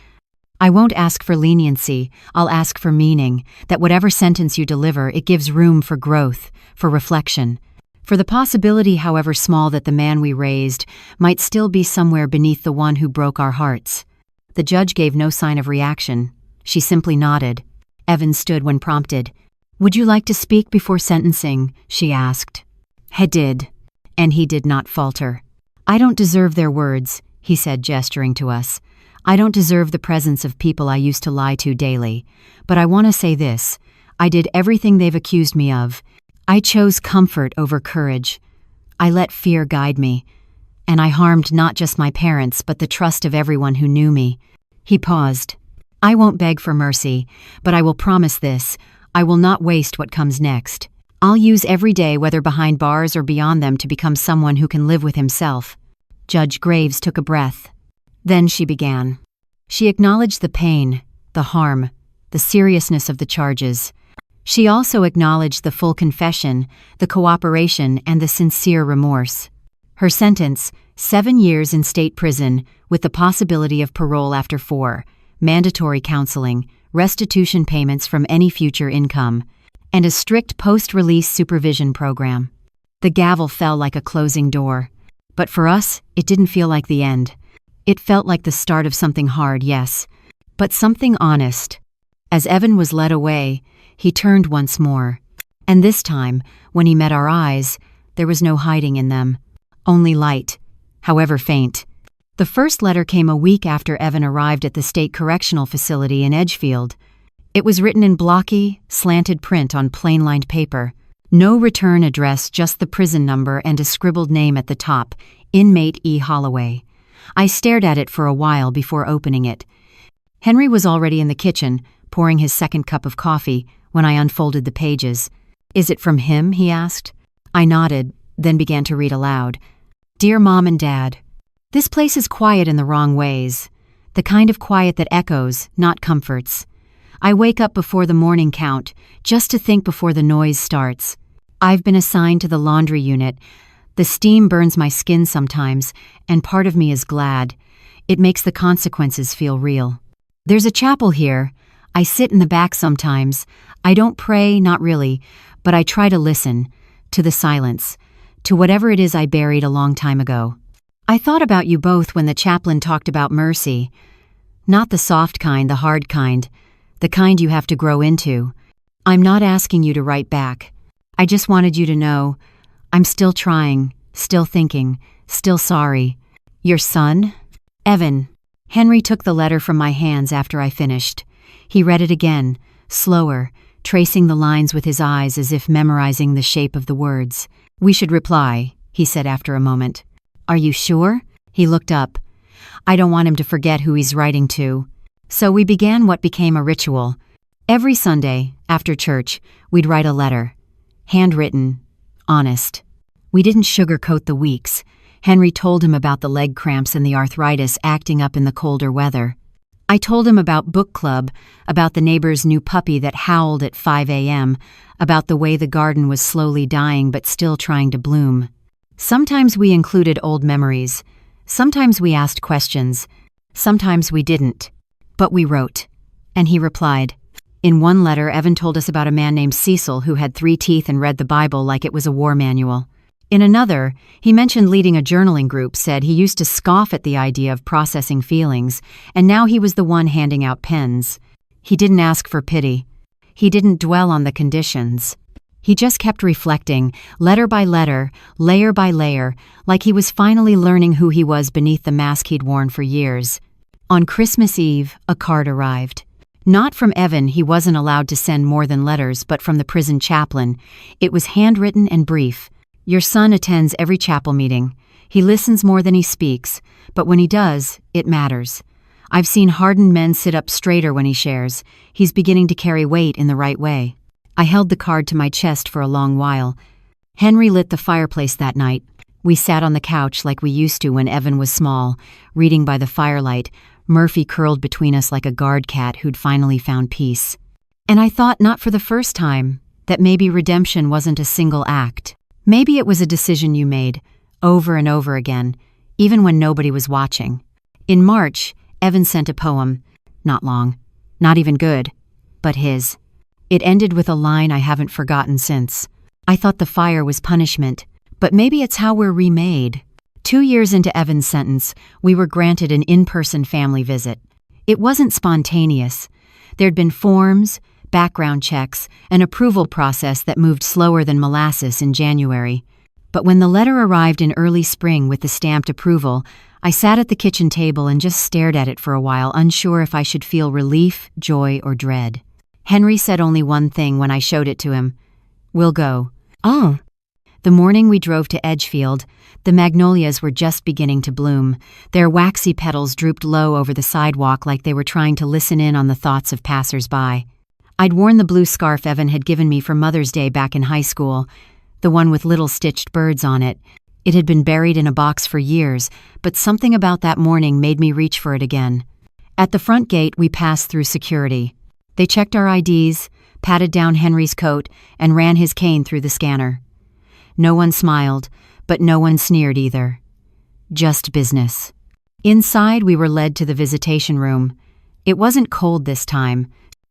"I won't ask for leniency, I'll ask for meaning, that whatever sentence you deliver, it gives room for growth, for reflection. For the possibility, however small, that the man we raised might still be somewhere beneath the one who broke our hearts. The judge gave no sign of reaction. She simply nodded. Evan stood when prompted. "Would you like to speak before sentencing?" she asked. He did, and he did not falter. "I don't deserve their words," he said, gesturing to us. "I don't deserve the presence of people I used to lie to daily. But I want to say this. I did everything they've accused me of. I chose comfort over courage. I let fear guide me. And I harmed not just my parents, but the trust of everyone who knew me." He paused. "I won't beg for mercy, but I will promise this. I will not waste what comes next. I'll use every day, whether behind bars or beyond them, to become someone who can live with himself." Judge Graves took a breath. Then she began. She acknowledged the pain, the harm, the seriousness of the charges. She also acknowledged the full confession, the cooperation, and the sincere remorse. Her sentence, 7 years in state prison, with the possibility of parole after 4, mandatory counseling, restitution payments from any future income, and a strict post-release supervision program. The gavel fell like a closing door. But for us, it didn't feel like the end. It felt like the start of something hard, yes, but something honest. As Evan was led away, he turned once more. And this time, when he met our eyes, there was no hiding in them. Only light, however faint. The first letter came a week after Evan arrived at the state correctional facility in Edgefield. It was written in blocky, slanted print on plain-lined paper. No return address, just the prison number and a scribbled name at the top, Inmate E. Holloway. I stared at it for a while before opening it. Henry was already in the kitchen, pouring his second cup of coffee, when I unfolded the pages. "Is it from him?" he asked. I nodded, then began to read aloud. "Dear Mom and Dad, this place is quiet in the wrong ways. The kind of quiet that echoes, not comforts. I wake up before the morning count, just to think before the noise starts. I've been assigned to the laundry unit. The steam burns my skin sometimes, and part of me is glad. It makes the consequences feel real. There's a chapel here. I sit in the back sometimes. I don't pray, not really, but I try to listen, to the silence, to whatever it is I buried a long time ago. I thought about you both when the chaplain talked about mercy. Not the soft kind, the hard kind, the kind you have to grow into. I'm not asking you to write back. I just wanted you to know I'm still trying, still thinking, still sorry. Your son, Evan." Henry took the letter from my hands after I finished. He read it again, slower, tracing the lines with his eyes as if memorizing the shape of the words. "We should reply," he said after a moment. "Are you sure?" He looked up. "I don't want him to forget who he's writing to." So we began what became a ritual. Every Sunday, after church, we'd write a letter. Handwritten, honest. We didn't sugarcoat the weeks. Henry told him about the leg cramps and the arthritis acting up in the colder weather. I told him about book club, about the neighbor's new puppy that howled at 5 a.m., about the way the garden was slowly dying but still trying to bloom. Sometimes we included old memories. Sometimes we asked questions. Sometimes we didn't. But we wrote. And he replied. In one letter, Evan told us about a man named Cecil who had 3 teeth and read the Bible like it was a war manual. In another, he mentioned leading a journaling group, said he used to scoff at the idea of processing feelings, and now he was the one handing out pens. He didn't ask for pity. He didn't dwell on the conditions. He just kept reflecting, letter by letter, layer by layer, like he was finally learning who he was beneath the mask he'd worn for years. On Christmas Eve, a card arrived. Not from Evan, he wasn't allowed to send more than letters, but from the prison chaplain. It was handwritten and brief. Your son attends every chapel meeting. He listens more than he speaks, but when he does, it matters. I've seen hardened men sit up straighter when he shares. He's beginning to carry weight in the right way. I held the card to my chest for a long while. Henry lit the fireplace that night. We sat on the couch like we used to when Evan was small, reading by the firelight, Murphy curled between us like a guard cat who'd finally found peace. And I thought, not for the first time, that maybe redemption wasn't a single act. Maybe it was a decision you made, over and over again, even when nobody was watching. In March, Evan sent a poem. Not long, not even good, but his. It ended with a line I haven't forgotten since. I thought the fire was punishment, But maybe it's how we're remade. 2 years into Evan's sentence, we were granted an in-person family visit. It wasn't spontaneous. There'd been forms, background checks, an approval process that moved slower than molasses in January. But when the letter arrived in early spring with the stamped approval, I sat at the kitchen table and just stared at it for a while, unsure if I should feel relief, joy, or dread. Henry said only one thing when I showed it to him. "We'll go." "Oh." The morning we drove to Edgefield, the magnolias were just beginning to bloom. Their waxy petals drooped low over the sidewalk like they were trying to listen in on the thoughts of passers-by. I'd worn the blue scarf Evan had given me for Mother's Day back in high school, the one with little stitched birds on it. It had been buried in a box for years, but something about that morning made me reach for it again. At the front gate, we passed through security. They checked our IDs, patted down Henry's coat, and ran his cane through the scanner. No one smiled, but no one sneered either. Just business. Inside, we were led to the visitation room. It wasn't cold this time.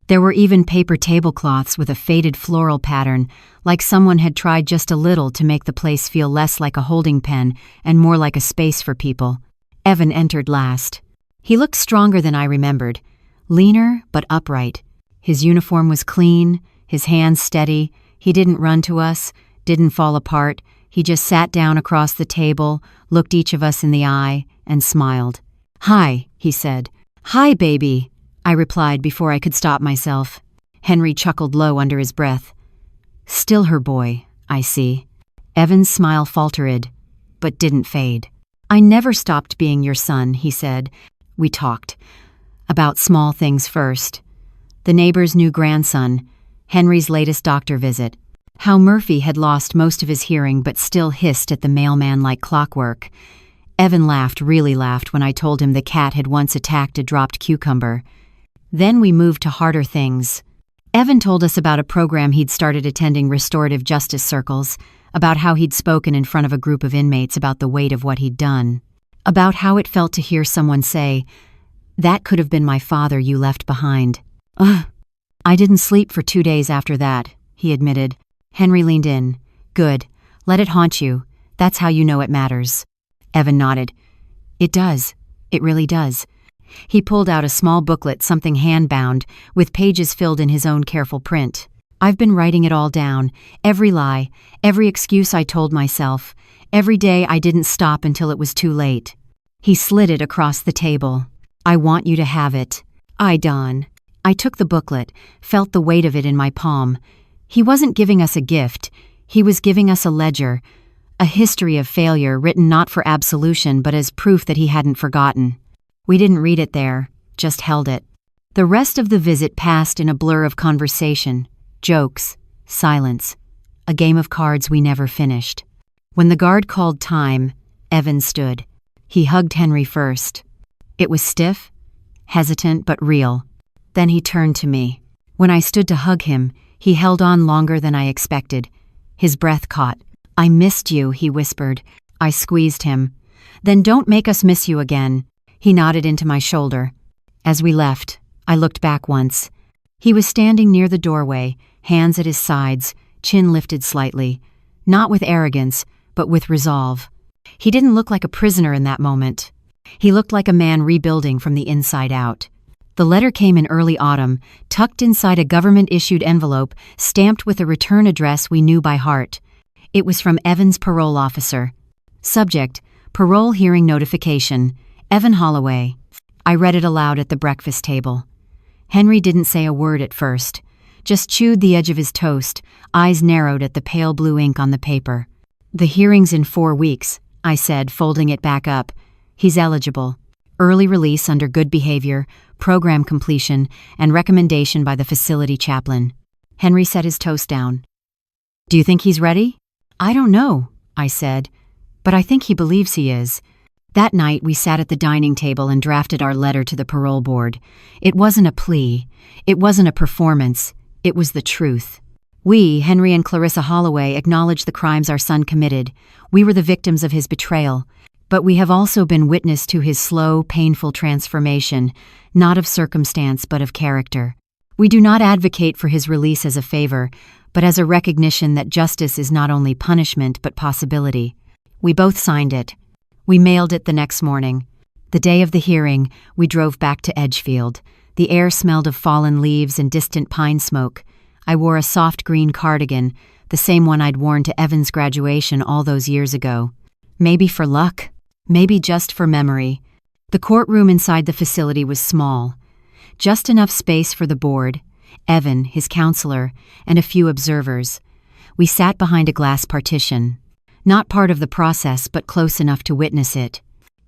There were even paper tablecloths with a faded floral pattern, like someone had tried just a little to make the place feel less like a holding pen and more like a space for people. Evan entered last. He looked stronger than I remembered, leaner but upright. His uniform was clean, his hands steady. He didn't run to us, didn't fall apart. He just sat down across the table, looked each of us in the eye, and smiled. "Hi," he said. "Hi, baby," I replied before I could stop myself. Henry chuckled low under his breath. "Still her boy, I see." Evan's smile faltered, but didn't fade. "I never stopped being your son," he said. We talked. About small things first. The neighbor's new grandson, Henry's latest doctor visit. How Murphy had lost most of his hearing but still hissed at the mailman like clockwork. Evan laughed, really laughed, when I told him the cat had once attacked a dropped cucumber. Then we moved to harder things. Evan told us about a program he'd started attending restorative justice circles, about how he'd spoken in front of a group of inmates about the weight of what he'd done, about how it felt to hear someone say, "That could have been my father you left behind." "Ugh. I didn't sleep for 2 days after that," he admitted. Henry leaned in. "Good. Let it haunt you. That's how you know it matters." Evan nodded. "It does. It really does." He pulled out a small booklet, something hand-bound, with pages filled in his own careful print. "I've been writing it all down. Every lie, every excuse I told myself, every day I didn't stop until it was too late." He slid it across the table. "I want you to have it." Don. I took the booklet, felt the weight of it in my palm. He wasn't giving us a gift. He was giving us a ledger, a history of failure written not for absolution but as proof that he hadn't forgotten. We didn't read it there, just held it. The rest of the visit passed in a blur of conversation, jokes, silence, a game of cards we never finished. When the guard called time, Evan stood. He hugged Henry first. It was stiff, hesitant but real. Then he turned to me. When I stood to hug him, he held on longer than I expected. His breath caught. "I missed you," he whispered. I squeezed him. "Then don't make us miss you again." He nodded into my shoulder. As we left, I looked back once. He was standing near the doorway, hands at his sides, chin lifted slightly. Not with arrogance, but with resolve. He didn't look like a prisoner in that moment. He looked like a man rebuilding from the inside out. The letter came in early autumn, tucked inside a government-issued envelope, stamped with a return address we knew by heart. It was from Evan's parole officer. Subject, parole hearing notification, Evan Holloway. I read it aloud at the breakfast table. Henry didn't say a word at first, just chewed the edge of his toast, eyes narrowed at the pale blue ink on the paper. "The hearing's in 4 weeks," I said, folding it back up. "He's eligible. Early release under good behavior, program completion, and recommendation by the facility chaplain." Henry set his toast down. "Do you think he's ready?" "I don't know," I said, "but I think he believes he is." That night we sat at the dining table and drafted our letter to the parole board. It wasn't a plea. It wasn't a performance. It was the truth. We, Henry and Clarissa Holloway, acknowledged the crimes our son committed. We were the victims of his betrayal. But we have also been witness to his slow, painful transformation, not of circumstance but of character. We do not advocate for his release as a favor, but as a recognition that justice is not only punishment but possibility. We both signed it. We mailed it the next morning. The day of the hearing, we drove back to Edgefield. The air smelled of fallen leaves and distant pine smoke. I wore a soft green cardigan, the same one I'd worn to Evan's graduation all those years ago. Maybe for luck, maybe just for memory. The courtroom inside the facility was small. Just enough space for the board, Evan, his counselor, and a few observers. We sat behind a glass partition. Not part of the process, but close enough to witness it.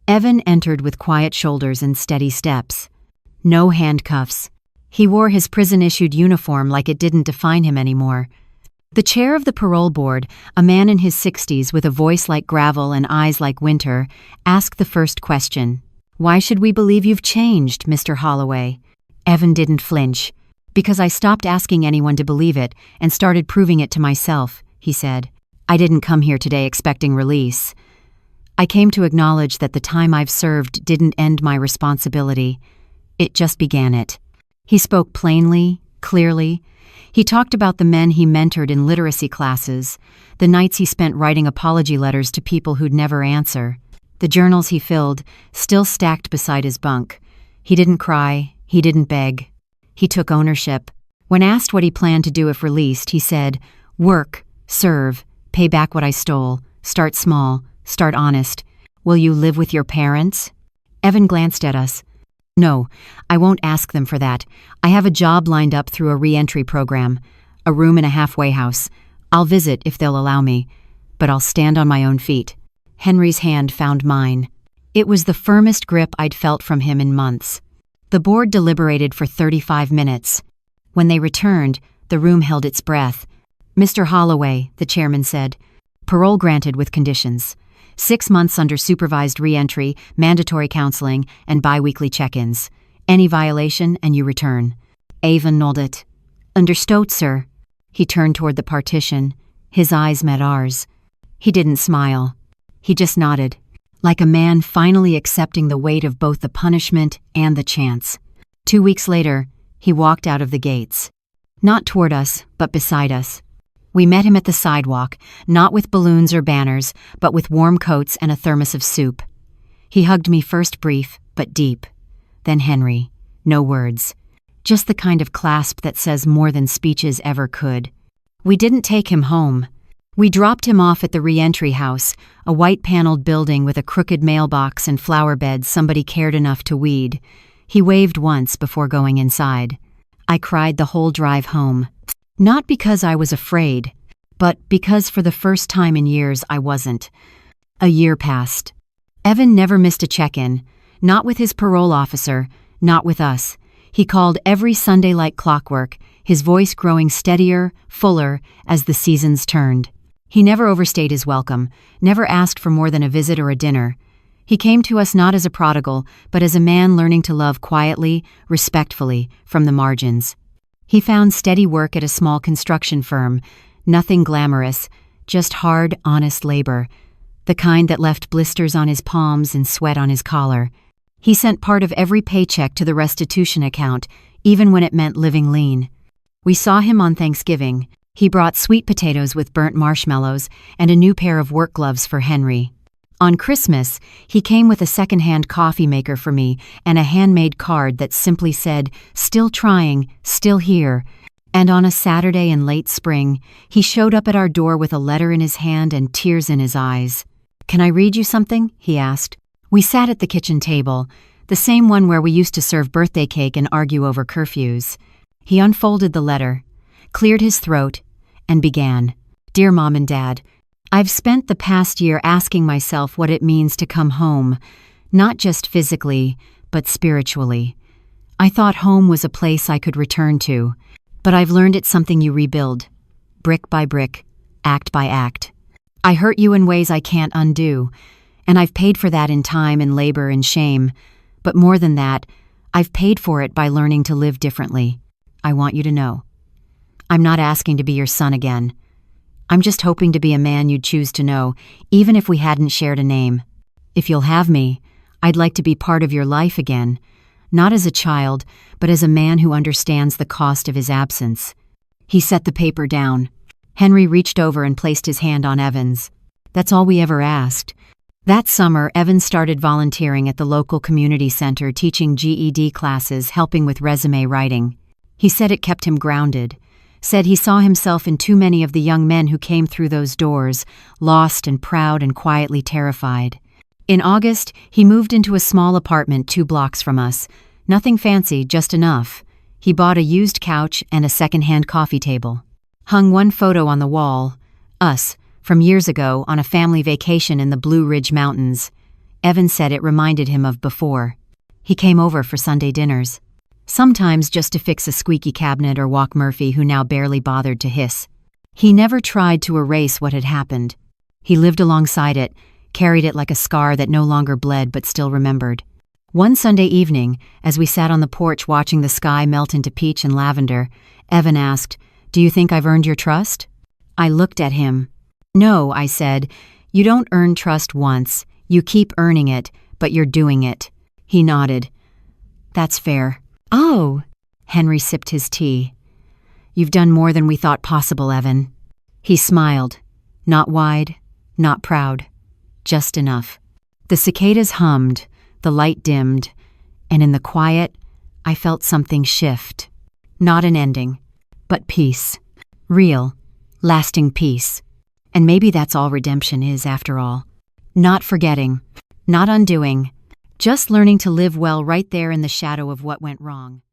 Evan entered with quiet shoulders and steady steps. No handcuffs. He wore his prison-issued uniform like it didn't define him anymore. The chair of the parole board, a man in his 60s with a voice like gravel and eyes like winter, asked the first question. "Why should we believe you've changed, Mr. Holloway?" Evan didn't flinch. "Because I stopped asking anyone to believe it and started proving it to myself," he said. "I didn't come here today expecting release. I came to acknowledge that the time I've served didn't end my responsibility. It just began it." He spoke plainly, clearly. He talked about the men he mentored in literacy classes, the nights he spent writing apology letters to people who'd never answer, the journals he filled, still stacked beside his bunk. He didn't cry, he didn't beg. He took ownership. When asked what he planned to do if released, he said, "Work, serve, pay back what I stole, start small, start honest. Will you live with your parents?" Evan glanced at us. "No, I won't ask them for that. I have a job lined up through a re-entry program, a room in a halfway house. I'll visit if they'll allow me, but I'll stand on my own feet." Henry's hand found mine. It was the firmest grip I'd felt from him in months. The board deliberated for 35 minutes. When they returned, the room held its breath. "Mr. Holloway," the chairman said, "parole granted with conditions. 6 months under supervised re-entry, mandatory counseling, and bi-weekly check-ins. Any violation and you return." Avon nodded. "Understood, sir." He turned toward the partition. His eyes met ours. He didn't smile. He just nodded, like a man finally accepting the weight of both the punishment and the chance. 2 weeks later, he walked out of the gates. Not toward us, but beside us. We met him at the sidewalk, not with balloons or banners, but with warm coats and a thermos of soup. He hugged me first brief, but deep. Then Henry. No words. Just the kind of clasp that says more than speeches ever could. We didn't take him home. We dropped him off at the re-entry house, a white-paneled building with a crooked mailbox and flower beds somebody cared enough to weed. He waved once before going inside. I cried the whole drive home. Not because I was afraid, but because for the first time in years I wasn't. A year passed. Evan never missed a check-in, not with his parole officer, not with us. He called every Sunday like clockwork, his voice growing steadier, fuller, as the seasons turned. He never overstayed his welcome, never asked for more than a visit or a dinner. He came to us not as a prodigal, but as a man learning to love quietly, respectfully, from the margins. He found steady work at a small construction firm, nothing glamorous, just hard, honest labor, the kind that left blisters on his palms and sweat on his collar. He sent part of every paycheck to the restitution account, even when it meant living lean. We saw him on Thanksgiving. He brought sweet potatoes with burnt marshmallows and a new pair of work gloves for Henry. On Christmas, he came with a second-hand coffee maker for me and a handmade card that simply said, "Still trying, still here." And on a Saturday in late spring, he showed up at our door with a letter in his hand and tears in his eyes. "Can I read you something?" he asked. We sat at the kitchen table, the same one where we used to serve birthday cake and argue over curfews. He unfolded the letter, cleared his throat, and began. "Dear Mom and Dad, I've spent the past year asking myself what it means to come home, not just physically, but spiritually. I thought home was a place I could return to, but I've learned it's something you rebuild, brick by brick, act by act. I hurt you in ways I can't undo, and I've paid for that in time and labor and shame, but more than that, I've paid for it by learning to live differently. I want you to know. I'm not asking to be your son again. I'm just hoping to be a man you'd choose to know, even if we hadn't shared a name. If you'll have me, I'd like to be part of your life again, not as a child, but as a man who understands the cost of his absence." He set the paper down. Henry reached over and placed his hand on Evan's. That's all we ever asked. That summer, Evan started volunteering at the local community center, teaching GED classes, helping with resume writing. He said it kept him grounded. Said he saw himself in too many of the young men who came through those doors, lost and proud and quietly terrified. In August, he moved into a small apartment 2 blocks from us. Nothing fancy, just enough. He bought a used couch and a second-hand coffee table. Hung one photo on the wall, us, from years ago on a family vacation in the Blue Ridge Mountains. Evan said it reminded him of before. He came over for Sunday dinners. Sometimes just to fix a squeaky cabinet or walk Murphy, who now barely bothered to hiss. He never tried to erase what had happened. He lived alongside it, carried it like a scar that no longer bled but still remembered. One Sunday evening, as we sat on the porch watching the sky melt into peach and lavender, Evan asked, "Do you think I've earned your trust?" I looked at him. "No," I said, "you don't earn trust once. You keep earning it, but you're doing it." He nodded. "That's fair." "Oh," Henry sipped his tea. "You've done more than we thought possible, Evan." He smiled. Not wide, not proud. Just enough. The cicadas hummed, the light dimmed, and in the quiet, I felt something shift. Not an ending, but peace. Real, lasting peace. And maybe that's all redemption is, after all. Not forgetting, not undoing, just learning to live well right there in the shadow of what went wrong.